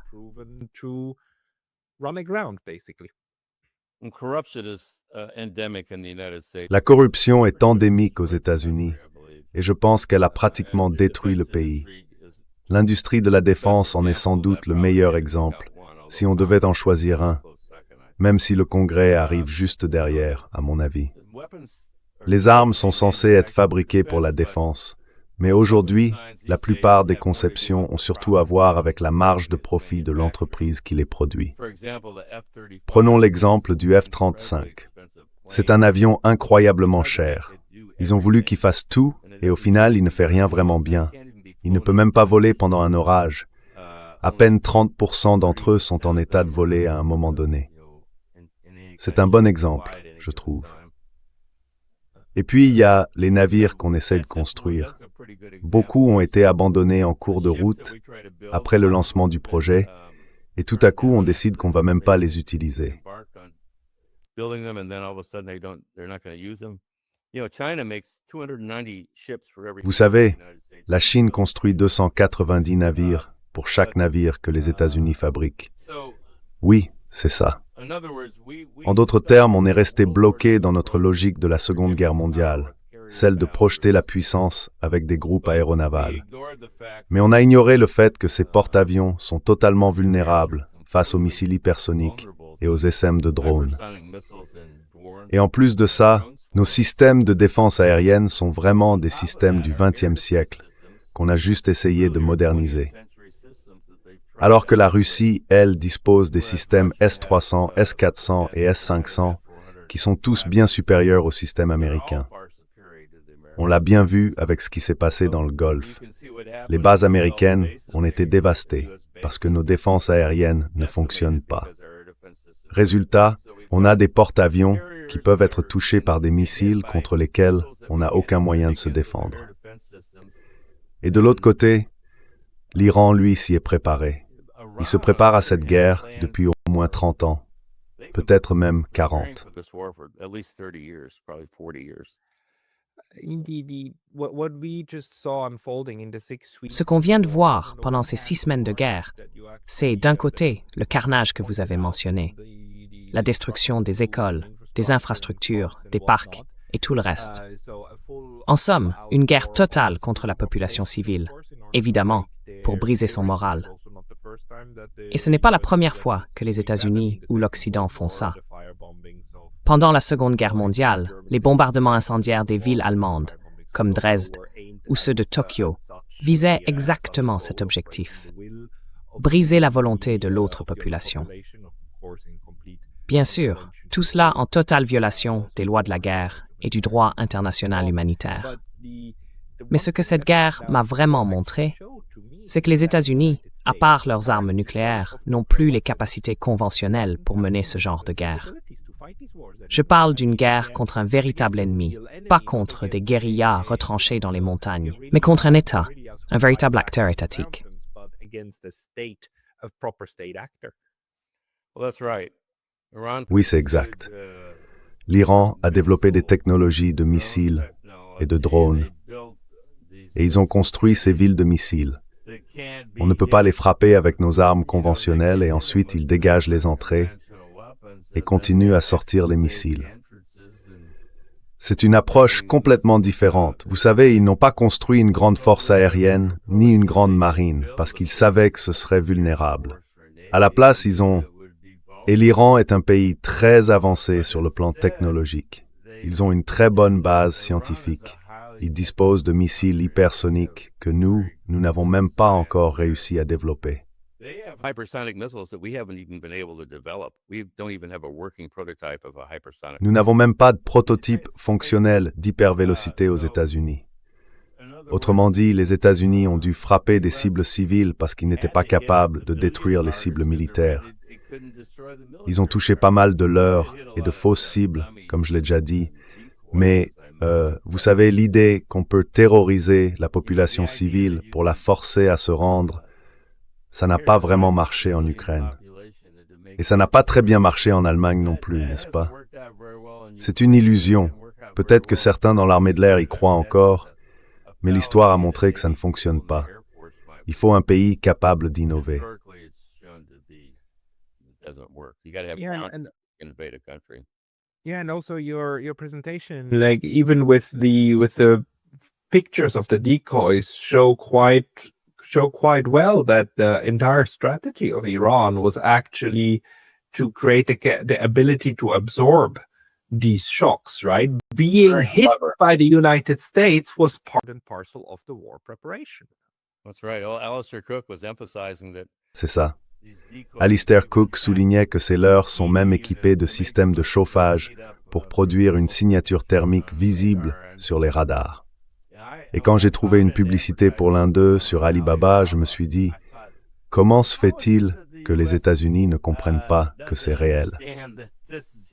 La corruption est endémique aux États-Unis et je pense qu'elle a pratiquement détruit le pays. L'industrie de la défense en est sans doute le meilleur exemple, si on devait en choisir un, même si le Congrès arrive juste derrière, à mon avis. Les armes sont censées être fabriquées pour la défense, mais aujourd'hui, la plupart des conceptions ont surtout à voir avec la marge de profit de l'entreprise qui les produit. Prenons l'exemple du F-35. C'est un avion incroyablement cher. Ils ont voulu qu'il fasse tout, et au final, il ne fait rien vraiment bien. Il ne peut même pas voler pendant un orage. À peine 30% d'entre eux sont en état de voler à un moment donné. C'est un bon exemple, je trouve. Et puis, il y a les navires qu'on essaie de construire. Beaucoup ont été abandonnés en cours de route, après le lancement du projet, et tout à coup, on décide qu'on ne va même pas les utiliser. Vous savez, la Chine construit 290 navires pour chaque navire que les États-Unis fabriquent. Oui, c'est ça. En d'autres termes, on est resté bloqué dans notre logique de la Seconde Guerre mondiale, celle de projeter la puissance avec des groupes aéronavals. Mais on a ignoré le fait que ces porte-avions sont totalement vulnérables face aux missiles hypersoniques et aux SM de drones. Et en plus de ça, nos systèmes de défense aérienne sont vraiment des systèmes du XXe siècle qu'on a juste essayé de moderniser. Alors que la Russie, elle, dispose des systèmes S-300, S-400 et S-500, qui sont tous bien supérieurs au système américain. On l'a bien vu avec ce qui s'est passé dans le Golfe. Les bases américaines ont été dévastées parce que nos défenses aériennes ne fonctionnent pas. Résultat, on a des porte-avions qui peuvent être touchés par des missiles contre lesquels on n'a aucun moyen de se défendre. Et de l'autre côté, l'Iran, lui, s'y est préparé. Il se prépare à cette guerre depuis au moins 30 ans, peut-être même 40. Ce qu'on vient de voir pendant ces 6 semaines de guerre, c'est d'un côté le carnage que vous avez mentionné, la destruction des écoles, des infrastructures, des parcs et tout le reste. En somme, une guerre totale contre la population civile, évidemment, pour briser son moral. Et ce n'est pas la première fois que les États-Unis ou l'Occident font ça. Pendant la Seconde Guerre mondiale, les bombardements incendiaires des villes allemandes, comme Dresde ou ceux de Tokyo, visaient exactement cet objectif: briser la volonté de l'autre population. Bien sûr, tout cela en totale violation des lois de la guerre et du droit international humanitaire. Mais ce que cette guerre m'a vraiment montré, c'est que les États-Unis, à part leurs armes nucléaires, n'ont plus les capacités conventionnelles pour mener ce genre de guerre. Je parle d'une guerre contre un véritable ennemi, pas contre des guérillas retranchés dans les montagnes, mais contre un État, un véritable acteur étatique. Oui, c'est exact. L'Iran a développé des technologies de missiles et de drones, et ils ont construit ces villes de missiles. On ne peut pas les frapper avec nos armes conventionnelles et ensuite ils dégagent les entrées et continuent à sortir les missiles. C'est une approche complètement différente. Vous savez, ils n'ont pas construit une grande force aérienne ni une grande marine parce qu'ils savaient que ce serait vulnérable. À la place, ils ont... Et l'Iran est un pays très avancé sur le plan technologique. Ils ont une très bonne base scientifique. Ils disposent de missiles hypersoniques que nous n'avons même pas encore réussi à développer. Nous n'avons même pas de prototype fonctionnel d'hypervélocité aux États-Unis. Autrement dit, les États-Unis ont dû frapper des cibles civiles parce qu'ils n'étaient pas capables de détruire les cibles militaires. Ils ont touché pas mal de leurres et de fausses cibles, comme je l'ai déjà dit, mais vous savez, l'idée qu'on peut terroriser la population civile pour la forcer à se rendre, ça n'a pas vraiment marché en Ukraine. Et ça n'a pas très bien marché en Allemagne non plus, n'est-ce pas? C'est une illusion. Peut-être que certains dans l'armée de l'air y croient encore, mais l'histoire a montré que ça ne fonctionne pas. Il faut un pays capable d'innover. Yeah, and also your presentation, like even with the pictures of the decoys, show quite well that the entire strategy of Iran was actually to create the ability to absorb these shocks, right? Being hit by the United States was part and parcel of the war preparation. That's right. Well, Alistair Cook was emphasizing that. C'est ça. Alistair Cook soulignait que ces leurres sont même équipés de systèmes de chauffage pour produire une signature thermique visible sur les radars. Et quand j'ai trouvé une publicité pour l'un d'eux sur Alibaba, je me suis dit, comment se fait-il que les États-Unis ne comprennent pas que c'est réel?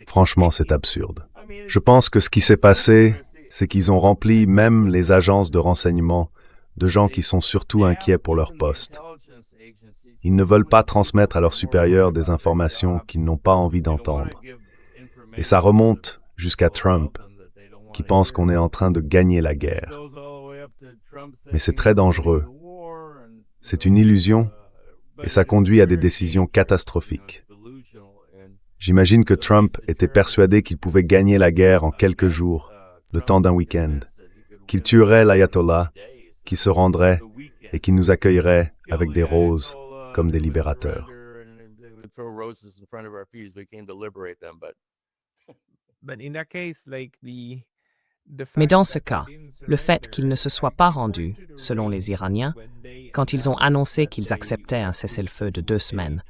Franchement, c'est absurde. Je pense que ce qui s'est passé, c'est qu'ils ont rempli même les agences de renseignement de gens qui sont surtout inquiets pour leur poste. Ils ne veulent pas transmettre à leurs supérieurs des informations qu'ils n'ont pas envie d'entendre. Et ça remonte jusqu'à Trump, qui pense qu'on est en train de gagner la guerre. Mais c'est très dangereux. C'est une illusion, et ça conduit à des décisions catastrophiques. J'imagine que Trump était persuadé qu'il pouvait gagner la guerre en quelques jours, le temps d'un week-end, qu'il tuerait l'ayatollah, qu'il se rendrait et qu'il nous accueillerait avec des roses comme des libérateurs. Mais dans ce cas, le fait qu'ils ne se soient pas rendus, selon les Iraniens, quand ils ont annoncé qu'ils acceptaient un cessez-le-feu de 2 semaines,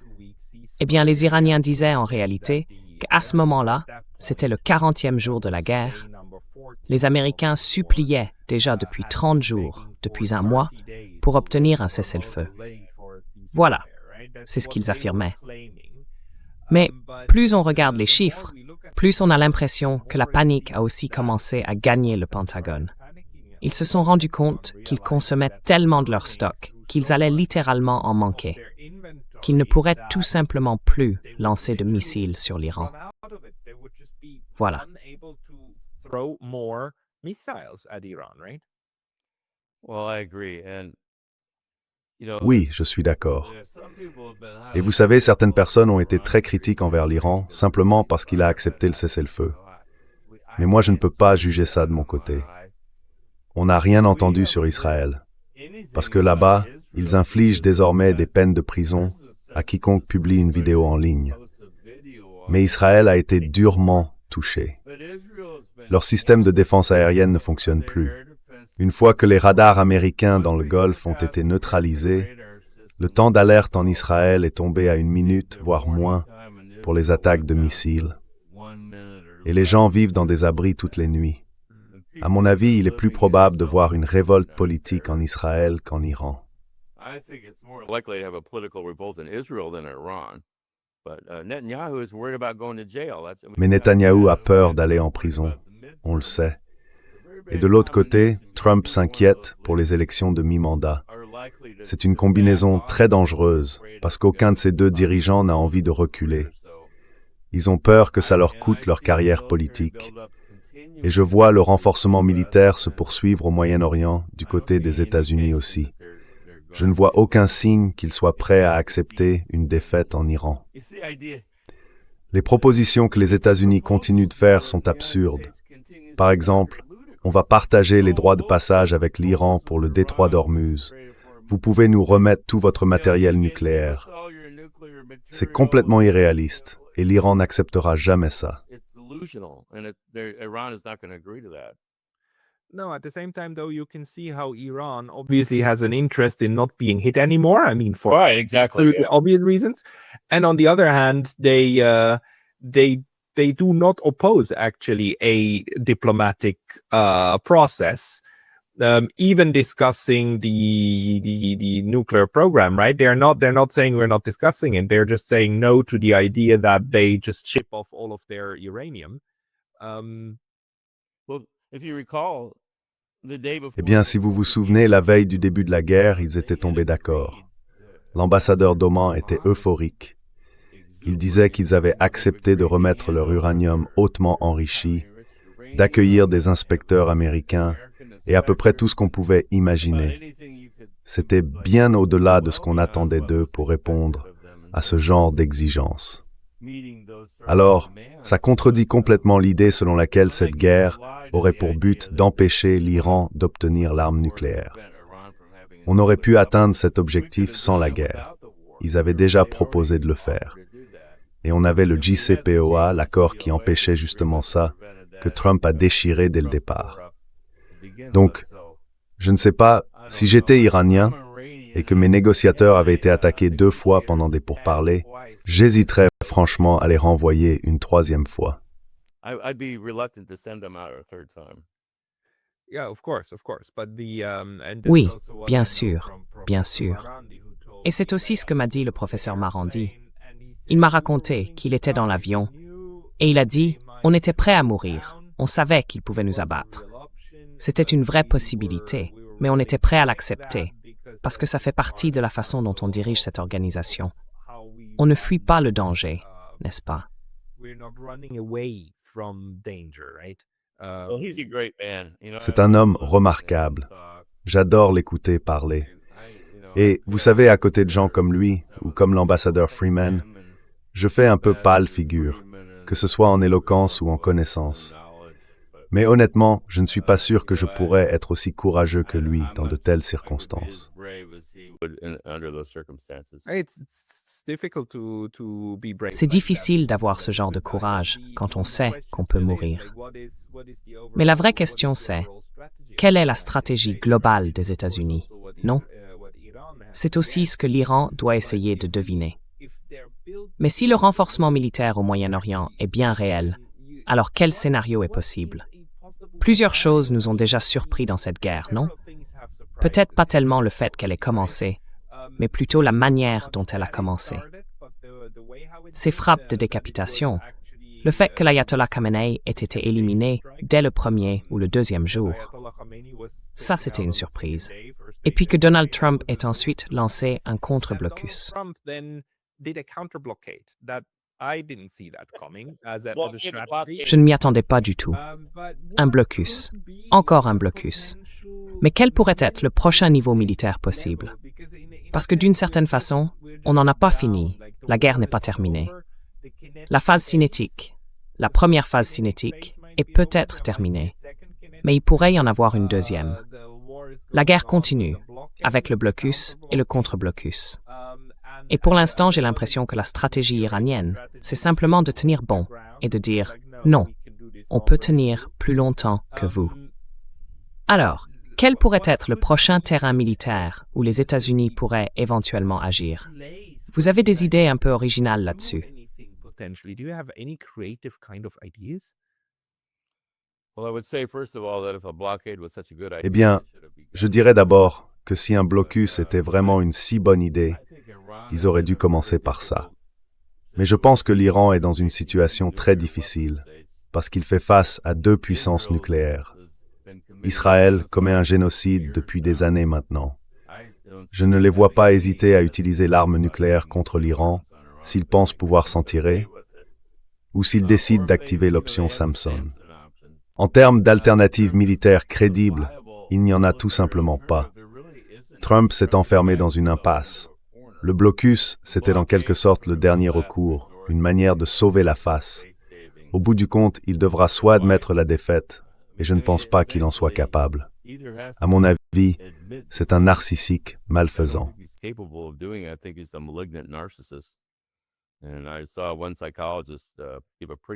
eh bien les Iraniens disaient en réalité qu'à ce moment-là, c'était le 40e jour de la guerre. Les Américains suppliaient déjà depuis 30 jours, depuis un mois, pour obtenir un cessez-le-feu. Voilà, c'est ce qu'ils affirmaient. Mais plus on regarde les chiffres, plus on a l'impression que la panique a aussi commencé à gagner le Pentagone. Ils se sont rendus compte qu'ils consommaient tellement de leur stock qu'ils allaient littéralement en manquer, qu'ils ne pourraient tout simplement plus lancer de missiles sur l'Iran. Voilà. Oui, je suis d'accord. Et vous savez, certaines personnes ont été très critiques envers l'Iran, simplement parce qu'il a accepté le cessez-le-feu. Mais moi, je ne peux pas juger ça de mon côté. On n'a rien entendu sur Israël. Parce que là-bas, ils infligent désormais des peines de prison à quiconque publie une vidéo en ligne. Mais Israël a été durement touché. Leur système de défense aérienne ne fonctionne plus. Une fois que les radars américains dans le Golfe ont été neutralisés, le temps d'alerte en Israël est tombé à 1 minute, voire moins, pour les attaques de missiles. Et les gens vivent dans des abris toutes les nuits. À mon avis, il est plus probable de voir une révolte politique en Israël qu'en Iran. Mais Netanyahou a peur d'aller en prison, on le sait. Et de l'autre côté, Trump s'inquiète pour les élections de mi-mandat. C'est une combinaison très dangereuse, parce qu'aucun de ces deux dirigeants n'a envie de reculer. Ils ont peur que ça leur coûte leur carrière politique. Et je vois le renforcement militaire se poursuivre au Moyen-Orient, du côté des États-Unis aussi. Je ne vois aucun signe qu'ils soient prêts à accepter une défaite en Iran. Les propositions que les États-Unis continuent de faire sont absurdes. Par exemple, on va partager les droits de passage avec l'Iran pour le détroit d'Ormuz. Vous pouvez nous remettre tout votre matériel nucléaire. C'est complètement irréaliste, et l'Iran n'acceptera jamais ça. No, at the same time, though, you can see how Iran obviously has an interest in not being hit anymore. I mean, for obvious reasons. And on the other hand, they do not oppose actually a diplomatic process, even discussing the nuclear program. Right? They're not saying we're not discussing it. They're just saying no to the idea that they just ship off all of their uranium. Eh bien, si vous vous souvenez, la veille du début de la guerre, ils étaient tombés d'accord. L'ambassadeur d'Oman était euphorique. Il disait qu'ils avaient accepté de remettre leur uranium hautement enrichi, d'accueillir des inspecteurs américains et à peu près tout ce qu'on pouvait imaginer. C'était bien au-delà de ce qu'on attendait d'eux pour répondre à ce genre d'exigence. Alors, ça contredit complètement l'idée selon laquelle cette guerre aurait pour but d'empêcher l'Iran d'obtenir l'arme nucléaire. On aurait pu atteindre cet objectif sans la guerre. Ils avaient déjà proposé de le faire. Et on avait le JCPOA, l'accord qui empêchait justement ça, que Trump a déchiré dès le départ. Donc, je ne sais pas, si j'étais iranien et que mes négociateurs avaient été attaqués 2 fois pendant des pourparlers, j'hésiterais franchement à les renvoyer une 3e fois. Oui, bien sûr, bien sûr. Et c'est aussi ce que m'a dit le professeur Marandi. Il m'a raconté qu'il était dans l'avion et il a dit « On était prêt à mourir, on savait qu'il pouvait nous abattre. C'était une vraie possibilité, mais on était prêt à l'accepter, parce que ça fait partie de la façon dont on dirige cette organisation. On ne fuit pas le danger, n'est-ce pas? » C'est un homme remarquable. J'adore l'écouter parler. Et vous savez, à côté de gens comme lui, ou comme l'ambassadeur Freeman, je fais un peu pâle figure, que ce soit en éloquence ou en connaissance. Mais honnêtement, je ne suis pas sûr que je pourrais être aussi courageux que lui dans de telles circonstances. C'est difficile d'avoir ce genre de courage quand on sait qu'on peut mourir. Mais la vraie question c'est, quelle est la stratégie globale des États-Unis? Non? C'est aussi ce que l'Iran doit essayer de deviner. Mais si le renforcement militaire au Moyen-Orient est bien réel, alors quel scénario est possible? Plusieurs choses nous ont déjà surpris dans cette guerre, non? Peut-être pas tellement le fait qu'elle ait commencé, mais plutôt la manière dont elle a commencé. Ces frappes de décapitation, le fait que l'ayatollah Khamenei ait été éliminé dès le 1er ou le 2e jour, ça c'était une surprise. Et puis que Donald Trump ait ensuite lancé un contre-blocus. Je ne m'y attendais pas du tout. Un blocus. Encore un blocus. Mais quel pourrait être le prochain niveau militaire possible? Parce que d'une certaine façon, on n'en a pas fini. La guerre n'est pas terminée. La phase cinétique, la première phase cinétique, est peut-être terminée. Mais il pourrait y en avoir une deuxième. La guerre continue, avec le blocus et le contre-blocus. Et pour l'instant, j'ai l'impression que la stratégie iranienne, c'est simplement de tenir bon et de dire non, on peut tenir plus longtemps que vous. Alors, quel pourrait être le prochain terrain militaire où les États-Unis pourraient éventuellement agir? Vous avez des idées un peu originales là-dessus. Potentially, do you have any creative kind of ideas? Well, I would say, first of all, that if a blockade was such a good idea, Eh bien, it should have begun. je dirais d'abord que si un blocus était vraiment une si bonne idée, ils auraient dû commencer par ça. Mais je pense que l'Iran est dans une situation très difficile, parce qu'il fait face à deux puissances nucléaires. Israël commet un génocide depuis des années maintenant. Je ne les vois pas hésiter à utiliser l'arme nucléaire contre l'Iran s'ils pensent pouvoir s'en tirer, ou s'ils décident d'activer l'option Samson. En termes d'alternatives militaires crédibles, il n'y en a tout simplement pas. Trump s'est enfermé dans une impasse. Le blocus, c'était en quelque sorte le dernier recours, une manière de sauver la face. Au bout du compte, il devra soit admettre la défaite, et je ne pense pas qu'il en soit capable. À mon avis, c'est un narcissique malfaisant.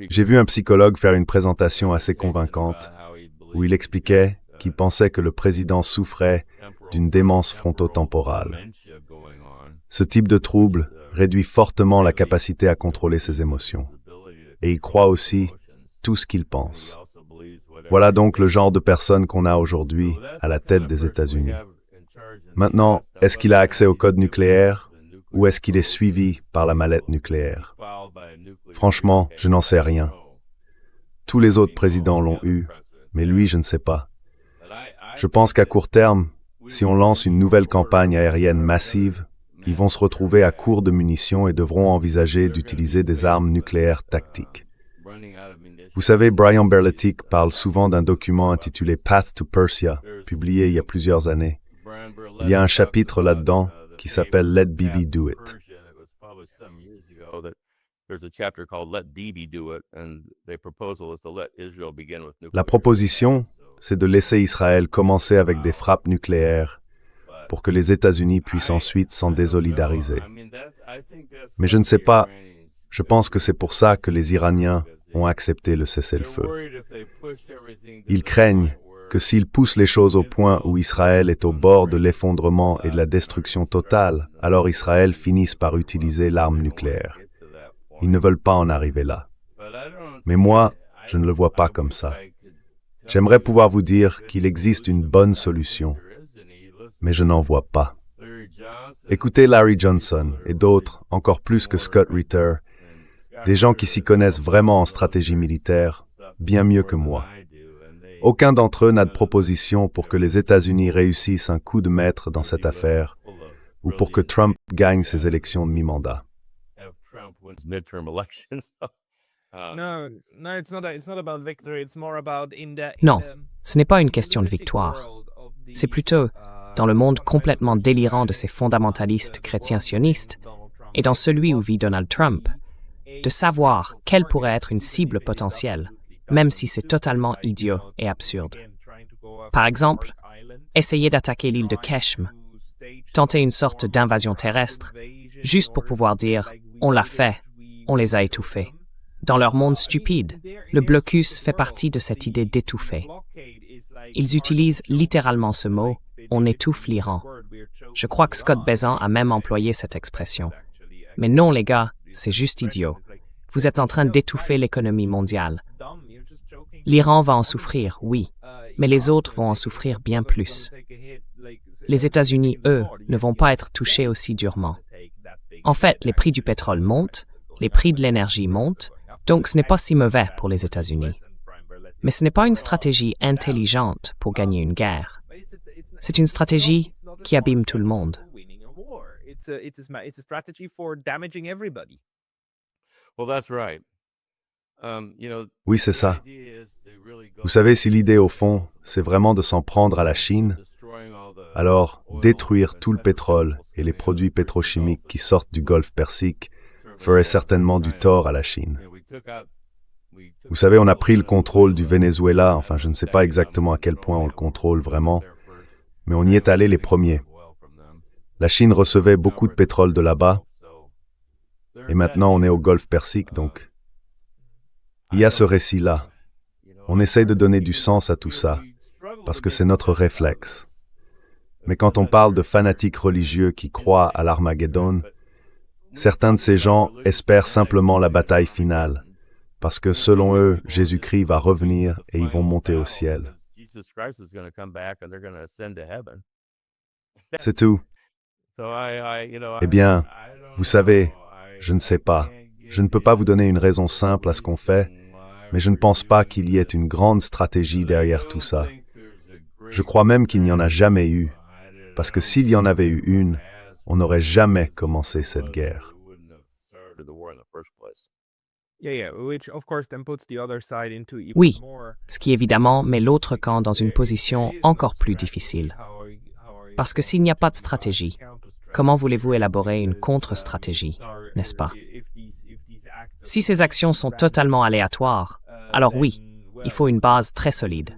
J'ai vu un psychologue faire une présentation assez convaincante où il expliquait qu'il pensait que le président souffrait d'une démence frontotemporale. Ce type de trouble réduit fortement la capacité à contrôler ses émotions. Et il croit aussi tout ce qu'il pense. Voilà donc le genre de personne qu'on a aujourd'hui à la tête des États-Unis. Maintenant, est-ce qu'il a accès au code nucléaire ou est-ce qu'il est suivi par la mallette nucléaire? Franchement, je n'en sais rien. Tous les autres présidents l'ont eu, mais lui, je ne sais pas. Je pense qu'à court terme, si on lance une nouvelle campagne aérienne massive, ils vont se retrouver à court de munitions et devront envisager d'utiliser des armes nucléaires tactiques. Vous savez, Brian Berletic parle souvent d'un document intitulé Path to Persia, publié il y a plusieurs années. Il y a un chapitre là-dedans qui s'appelle Let Bibi Do It. La proposition, c'est de laisser Israël commencer avec des frappes nucléaires pour que les États-Unis puissent ensuite s'en désolidariser. Mais je ne sais pas, je pense que c'est pour ça que les Iraniens ont accepté le cessez-le-feu. Ils craignent que s'ils poussent les choses au point où Israël est au bord de l'effondrement et de la destruction totale, alors Israël finisse par utiliser l'arme nucléaire. Ils ne veulent pas en arriver là. Mais moi, je ne le vois pas comme ça. J'aimerais pouvoir vous dire qu'il existe une bonne solution, mais je n'en vois pas. Écoutez Larry Johnson et d'autres, encore plus que Scott Ritter, des gens qui s'y connaissent vraiment en stratégie militaire, bien mieux que moi. Aucun d'entre eux n'a de proposition pour que les États-Unis réussissent un coup de maître dans cette affaire ou pour que Trump gagne ses élections de mi-mandat. Non, ce n'est pas une question de victoire. C'est plutôt, dans le monde complètement délirant de ces fondamentalistes chrétiens sionistes, et dans celui où vit Donald Trump, de savoir quelle pourrait être une cible potentielle, même si c'est totalement idiot et absurde. Par exemple, essayer d'attaquer l'île de Keshm, tenter une sorte d'invasion terrestre, juste pour pouvoir dire « on l'a fait, on les a étouffés ». Dans leur monde stupide, le blocus fait partie de cette idée d'étouffer. Ils utilisent littéralement ce mot « on étouffe l'Iran ». Je crois que Scott Bessent a même employé cette expression. Mais non les gars, c'est juste idiot. Vous êtes en train d'étouffer l'économie mondiale. L'Iran va en souffrir, oui, mais les autres vont en souffrir bien plus. Les États-Unis, eux, ne vont pas être touchés aussi durement. En fait, les prix du pétrole montent, les prix de l'énergie montent, donc ce n'est pas si mauvais pour les États-Unis. Mais ce n'est pas une stratégie intelligente pour gagner une guerre. C'est une stratégie qui abîme tout le monde. Oui, c'est ça. Vous savez, si l'idée au fond, c'est vraiment de s'en prendre à la Chine, alors détruire tout le pétrole et les produits pétrochimiques qui sortent du Golfe Persique ferait certainement du tort à la Chine. Vous savez, on a pris le contrôle du Venezuela, enfin je ne sais pas exactement à quel point on le contrôle vraiment, mais on y est allé les premiers. La Chine recevait beaucoup de pétrole de là-bas, Et maintenant, on est au Golfe Persique, donc. Il y a ce récit-là. On essaye de donner du sens à tout ça, parce que c'est notre réflexe. Mais quand on parle de fanatiques religieux qui croient à l'Armageddon, certains de ces gens espèrent simplement la bataille finale, parce que selon eux, Jésus-Christ va revenir et ils vont monter au ciel. C'est tout. Eh bien, vous savez, je ne sais pas. Je ne peux pas vous donner une raison simple à ce qu'on fait, mais je ne pense pas qu'il y ait une grande stratégie derrière tout ça. Je crois même qu'il n'y en a jamais eu, parce que s'il y en avait eu une, on n'aurait jamais commencé cette guerre. Oui, ce qui évidemment met l'autre camp dans une position encore plus difficile. Parce que s'il n'y a pas de stratégie, comment voulez-vous élaborer une contre-stratégie, n'est-ce pas? Si ces actions sont totalement aléatoires, alors oui, il faut une base très solide.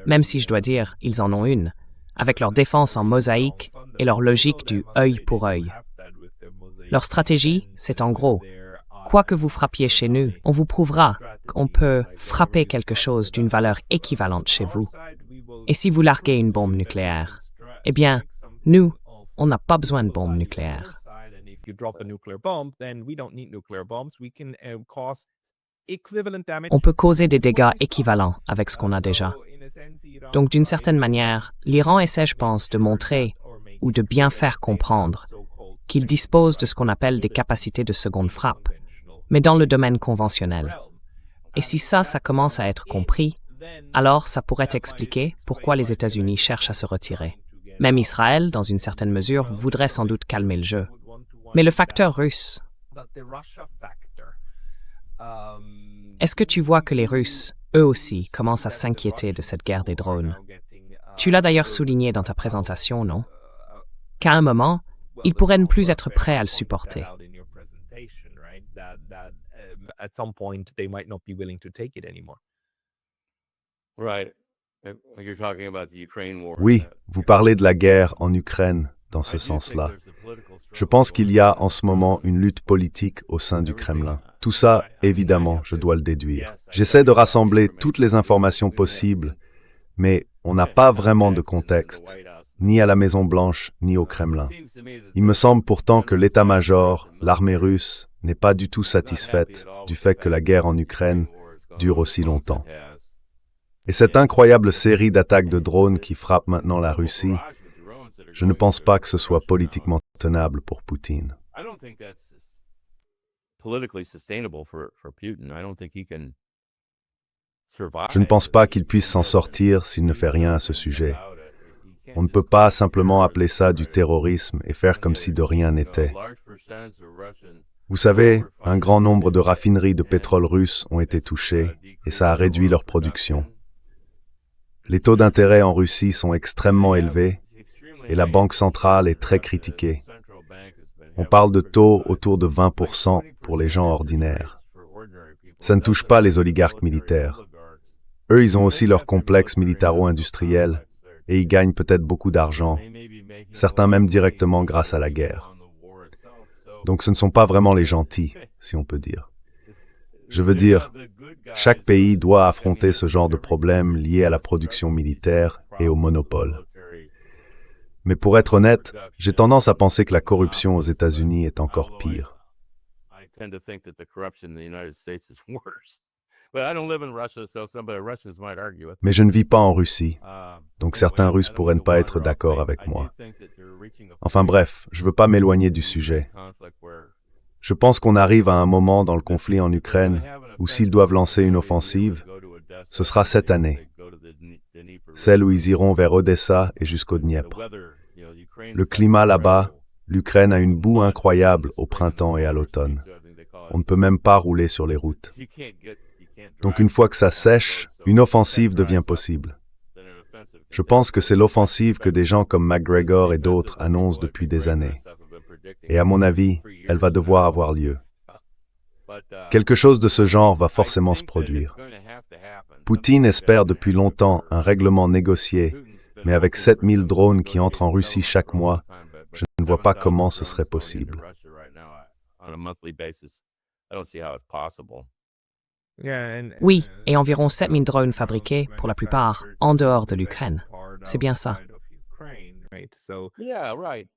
Même si je dois dire, ils en ont une, avec leur défense en mosaïque et leur logique du œil pour œil. Leur stratégie, c'est en gros, quoi que vous frappiez chez nous, on vous prouvera qu'on peut frapper quelque chose d'une valeur équivalente chez vous. Et si vous larguez une bombe nucléaire, eh bien, nous, on n'a pas besoin de bombes nucléaires. On peut causer des dégâts équivalents avec ce qu'on a déjà. Donc, d'une certaine manière, l'Iran essaie, je pense, de montrer ou de bien faire comprendre qu'il dispose de ce qu'on appelle des capacités de seconde frappe, mais dans le domaine conventionnel. Et si ça commence à être compris, alors ça pourrait expliquer pourquoi les États-Unis cherchent à se retirer. Même Israël, dans une certaine mesure, voudrait sans doute calmer le jeu. Mais le facteur russe, est-ce que tu vois que les Russes, eux aussi, commencent à s'inquiéter de cette guerre des drones? Tu l'as d'ailleurs souligné dans ta présentation, non? Qu'à un moment, ils pourraient ne plus être prêts à le supporter. Oui, vous parlez de la guerre en Ukraine dans ce sens-là. Je pense qu'il y a en ce moment une lutte politique au sein du Kremlin. Tout ça, évidemment, je dois le déduire. J'essaie de rassembler toutes les informations possibles, mais on n'a pas vraiment de contexte, ni à la Maison-Blanche, ni au Kremlin. Il me semble pourtant que l'état-major, l'armée russe, n'est pas du tout satisfaite du fait que la guerre en Ukraine dure aussi longtemps. Et cette incroyable série d'attaques de drones qui frappe maintenant la Russie, je ne pense pas que ce soit politiquement tenable pour Poutine. Je ne pense pas qu'il puisse s'en sortir s'il ne fait rien à ce sujet. On ne peut pas simplement appeler ça du terrorisme et faire comme si de rien n'était. Vous savez, un grand nombre de raffineries de pétrole russes ont été touchées et ça a réduit leur production. Les taux d'intérêt en Russie sont extrêmement élevés et la banque centrale est très critiquée. On parle de taux autour de 20% pour les gens ordinaires. Ça ne touche pas les oligarques militaires. Eux, ils ont aussi leur complexe militaro-industriel et ils gagnent peut-être beaucoup d'argent, certains même directement grâce à la guerre. Donc ce ne sont pas vraiment les gentils, si on peut dire. Je veux dire, chaque pays doit affronter ce genre de problèmes liés à la production militaire et au monopole. Mais pour être honnête, j'ai tendance à penser que la corruption aux États-Unis est encore pire. Mais je ne vis pas en Russie, donc certains Russes pourraient ne pas être d'accord avec moi. Enfin bref, je ne veux pas m'éloigner du sujet. Je pense qu'on arrive à un moment dans le conflit en Ukraine où s'ils doivent lancer une offensive, ce sera cette année, celle où ils iront vers Odessa et jusqu'au Dniepr. Le climat là-bas, l'Ukraine a une boue incroyable au printemps et à l'automne. On ne peut même pas rouler sur les routes. Donc une fois que ça sèche, une offensive devient possible. Je pense que c'est l'offensive que des gens comme McGregor et d'autres annoncent depuis des années. Et à mon avis, elle va devoir avoir lieu. Quelque chose de ce genre va forcément se produire. Poutine espère depuis longtemps un règlement négocié, mais avec 7000 drones qui entrent en Russie chaque mois, je ne vois pas comment ce serait possible. on a monthly basis. I don't see how it's possible. Oui, et environ 7000 drones fabriqués, pour la plupart, en dehors de l'Ukraine. C'est bien ça. Yeah, right.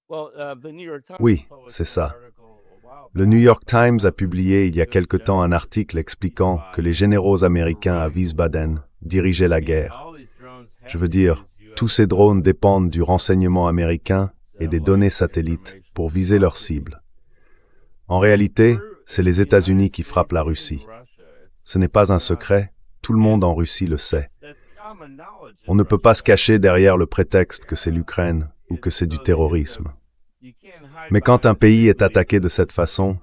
Well, the New York Times Oui, published c'est an ça. article a while Le back New York Times a publié il y a quelque temps un article expliquant que les généraux américains à Wiesbaden dirigeaient la guerre. all these drones have Je veux dire, tous ces drones dépendent du renseignement américain et des données satellites pour viser leurs cibles. En réalité, c'est les États-Unis qui frappent la Russie. Ce n'est pas un secret, tout le monde en Russie le sait. On ne peut pas se cacher derrière le prétexte que c'est l'Ukraine ou que c'est du terrorisme. Mais quand un pays est attaqué de cette façon,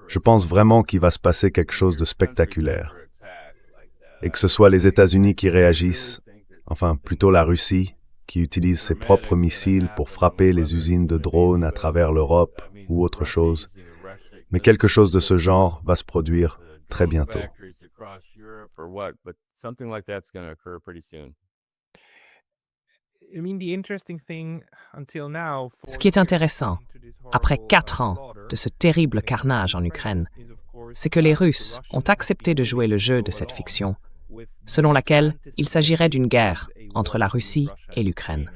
je pense vraiment qu'il va se passer quelque chose de spectaculaire. Et que ce soit les États-Unis qui réagissent, enfin plutôt la Russie, qui utilise ses propres missiles pour frapper les usines de drones à travers l'Europe ou autre chose. Mais quelque chose de ce genre va se produire très bientôt. Ce qui est intéressant, après 4 ans de ce terrible carnage en Ukraine, c'est que les Russes ont accepté de jouer le jeu de cette fiction, selon laquelle il s'agirait d'une guerre entre la Russie et l'Ukraine.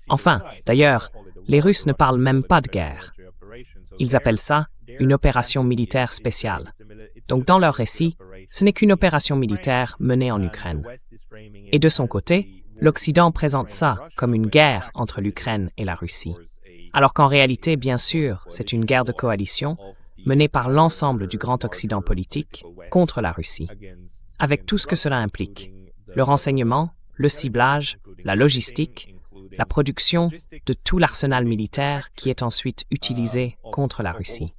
Enfin, d'ailleurs, les Russes ne parlent même pas de guerre. Ils appellent ça une opération militaire spéciale. Donc dans leur récit, ce n'est qu'une opération militaire menée en Ukraine. Et de son côté, l'Occident présente ça comme une guerre entre l'Ukraine et la Russie. Alors qu'en réalité, bien sûr, c'est une guerre de coalition menée par l'ensemble du grand Occident politique contre la Russie, avec tout ce que cela implique. Le renseignement, le ciblage, la logistique, la production de tout l'arsenal militaire qui est ensuite utilisé contre la Russie.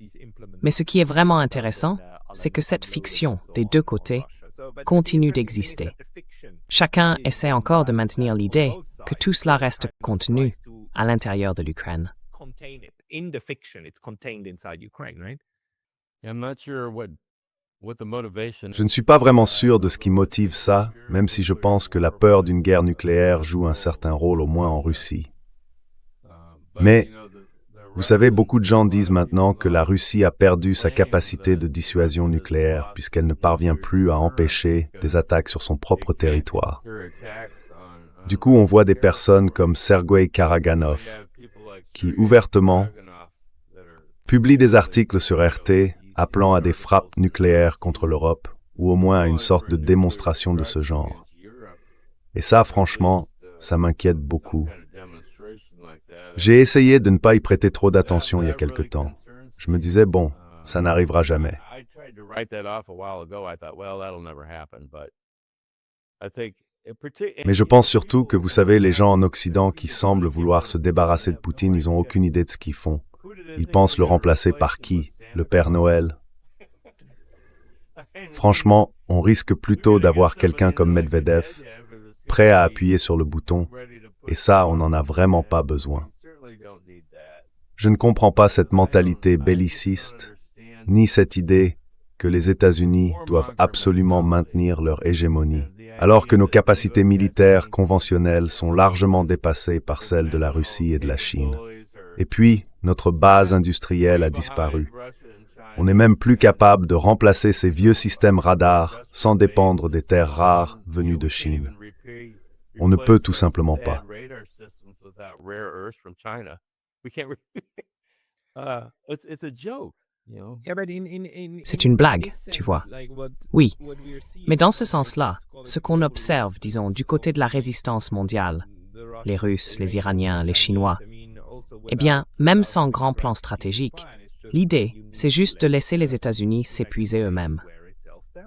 Mais ce qui est vraiment intéressant, c'est que cette fiction des deux côtés continue d'exister. Chacun essaie encore de maintenir l'idée que tout cela reste contenu à l'intérieur de l'Ukraine. Je ne suis pas vraiment sûr de ce qui motive ça, même si je pense que la peur d'une guerre nucléaire joue un certain rôle au moins en Russie. Mais, vous savez, beaucoup de gens disent maintenant que la Russie a perdu sa capacité de dissuasion nucléaire puisqu'elle ne parvient plus à empêcher des attaques sur son propre territoire. Du coup, on voit des personnes comme Sergueï Karaganov qui, ouvertement, publient des articles sur RT appelant à des frappes nucléaires contre l'Europe, ou au moins à une sorte de démonstration de ce genre. Et ça, franchement, ça m'inquiète beaucoup. J'ai essayé de ne pas y prêter trop d'attention il y a quelque temps. Je me disais, bon, ça n'arrivera jamais. Mais je pense surtout que, vous savez, les gens en Occident qui semblent vouloir se débarrasser de Poutine, ils n'ont aucune idée de ce qu'ils font. Ils pensent le remplacer par qui? Le Père Noël? Franchement, on risque plutôt d'avoir quelqu'un comme Medvedev, prêt à appuyer sur le bouton, et ça, on n'en a vraiment pas besoin. Je ne comprends pas cette mentalité belliciste, ni cette idée que les États-Unis doivent absolument maintenir leur hégémonie, alors que nos capacités militaires conventionnelles sont largement dépassées par celles de la Russie et de la Chine. Et puis, notre base industrielle a disparu. On n'est même plus capable de remplacer ces vieux systèmes radars sans dépendre des terres rares venues de Chine. On ne peut tout simplement pas. C'est une blague, tu vois. Oui, mais dans ce sens-là, ce qu'on observe, disons, du côté de la résistance mondiale, les Russes, les Iraniens, les Chinois, eh bien, même sans grand plan stratégique, l'idée, c'est juste de laisser les États-Unis s'épuiser eux-mêmes.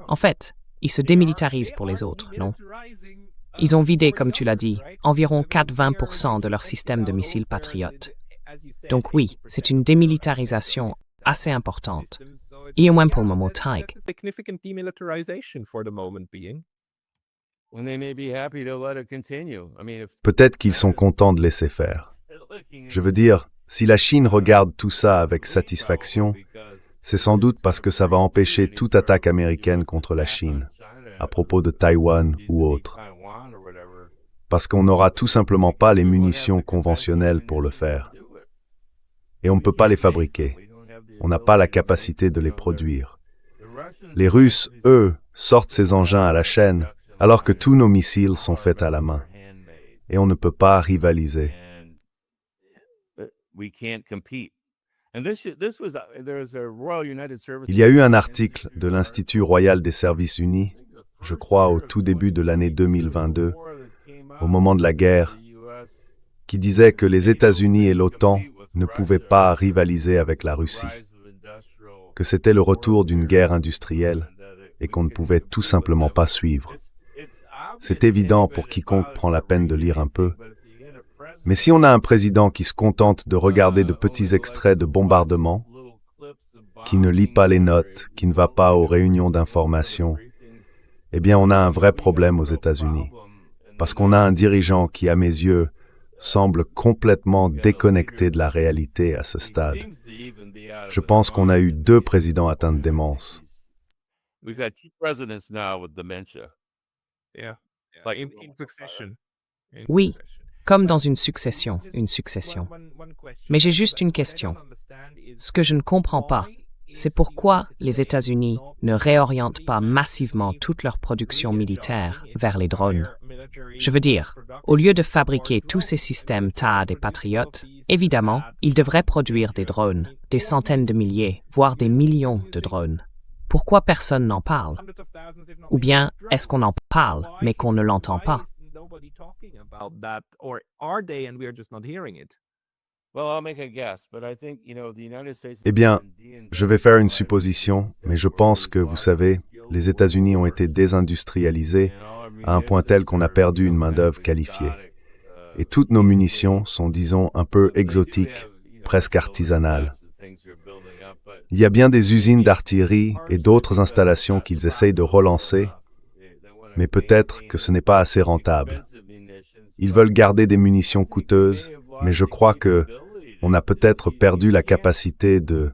En fait, ils se démilitarisent pour les autres, non? Ils ont vidé, comme tu l'as dit, environ 4-20% de leur système de missiles patriotes. Donc oui, c'est une démilitarisation assez importante. Et au moins pour le moment, taille. Peut-être qu'ils sont contents de laisser faire. Je veux dire, si la Chine regarde tout ça avec satisfaction, c'est sans doute parce que ça va empêcher toute attaque américaine contre la Chine, à propos de Taïwan ou autre. Parce qu'on n'aura tout simplement pas les munitions conventionnelles pour le faire. Et on ne peut pas les fabriquer. on n'a pas la capacité de les produire. Les Russes, eux, sortent ces engins à la chaîne, alors que tous nos missiles sont faits à la main. Et on ne peut pas rivaliser. Il y a eu un article de l'Institut royal des services unis, je crois au tout début de l'année 2022, au moment de la guerre, qui disait que les États-Unis et l'OTAN ne pouvaient pas rivaliser avec la Russie, que c'était le retour d'une guerre industrielle et qu'on ne pouvait tout simplement pas suivre. C'est évident pour quiconque prend la peine de lire un peu. Mais si on a un président qui se contente de regarder de petits extraits de bombardements, qui ne lit pas les notes, qui ne va pas aux réunions d'information, eh bien on a un vrai problème aux États-Unis. Parce qu'on a un dirigeant qui, à mes yeux, semble complètement déconnecté de la réalité à ce stade. Je pense qu'on a eu 2 présidents atteints de démence. Oui, comme dans une succession. Mais j'ai juste une question. Ce que je ne comprends pas, c'est pourquoi les États-Unis ne réorientent pas massivement toute leur production militaire vers les drones. Je veux dire, au lieu de fabriquer tous ces systèmes THAAD et Patriot, évidemment, ils devraient produire des drones, des centaines de milliers, voire des millions de drones. Pourquoi personne n'en parle? Ou bien, est-ce qu'on en parle, mais qu'on ne l'entend pas? Eh bien, je vais faire une supposition, mais je pense que, vous savez, les États-Unis ont été désindustrialisés à un point tel qu'on a perdu une main-d'œuvre qualifiée. Et toutes nos munitions sont, disons, un peu exotiques, presque artisanales. Il y a bien des usines d'artillerie et d'autres installations qu'ils essayent de relancer, mais peut-être que ce n'est pas assez rentable. Ils veulent garder des munitions coûteuses, mais je crois que on a peut-être perdu la capacité de,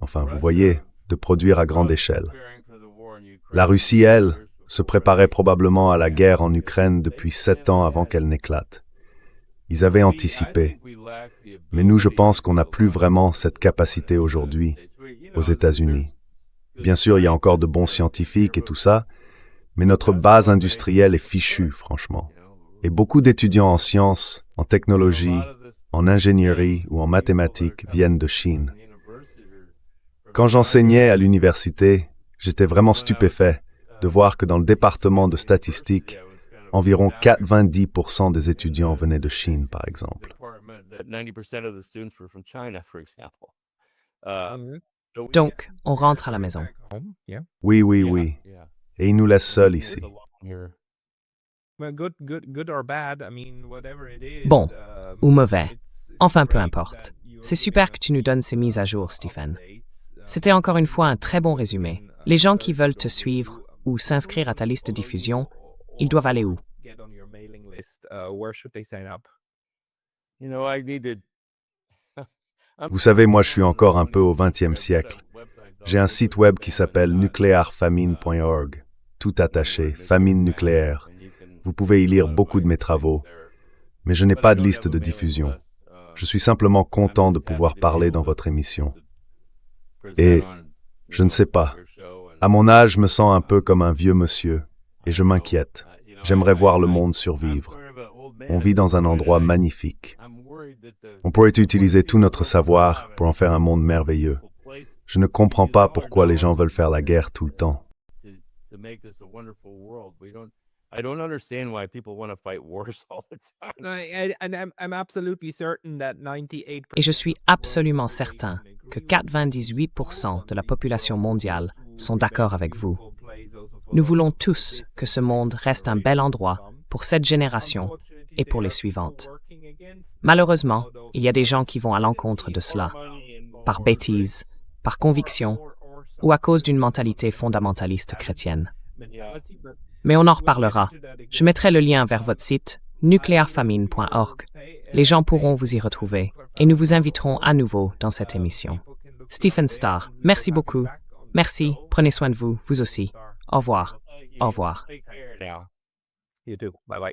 vous voyez, de produire à grande échelle. La Russie, elle, se préparait probablement à la guerre en Ukraine depuis 7 ans avant qu'elle n'éclate. Ils avaient anticipé. Mais nous, je pense qu'on n'a plus vraiment cette capacité aujourd'hui aux États-Unis. Bien sûr, il y a encore de bons scientifiques et tout ça, mais notre base industrielle est fichue, franchement. Et beaucoup d'étudiants en sciences, en technologie, en ingénierie ou en mathématiques viennent de Chine. Quand j'enseignais à l'université, j'étais vraiment stupéfait de voir que dans le département de statistique, environ 90% des étudiants venaient de Chine, par exemple. Donc, on rentre à la maison. Oui. Et ils nous laissent seuls ici. Bon, ou mauvais. Enfin, peu importe. C'est super que tu nous donnes ces mises à jour, Stephen. C'était encore une fois un très bon résumé. Les gens qui veulent te suivre ou s'inscrire à ta liste de diffusion, ils doivent aller où? Vous savez, moi je suis encore un peu au XXe siècle. J'ai un site web qui s'appelle nuclearfamine.org. Tout attaché, famine nucléaire. Vous pouvez y lire beaucoup de mes travaux. Mais je n'ai pas de liste de diffusion. Je suis simplement content de pouvoir parler dans votre émission. Et je ne sais pas. À mon âge, je me sens un peu comme un vieux monsieur. Et je m'inquiète. J'aimerais voir le monde survivre. On vit dans un endroit magnifique. On pourrait utiliser tout notre savoir pour en faire un monde merveilleux. Je ne comprends pas pourquoi les gens veulent faire la guerre tout le temps. Et je suis absolument certain que 98% de la population mondiale sont d'accord avec vous. Nous voulons tous que ce monde reste un bel endroit pour cette génération et pour les suivantes. Malheureusement, il y a des gens qui vont à l'encontre de cela, par bêtise, par conviction ou à cause d'une mentalité fondamentaliste chrétienne. Mais on en reparlera. Je mettrai le lien vers votre site nuclearfamine.org. Les gens pourront vous y retrouver et nous vous inviterons à nouveau dans cette émission. Stephen Starr, merci beaucoup. Merci, prenez soin de vous, vous aussi. Au revoir. Au revoir. You too. Bye.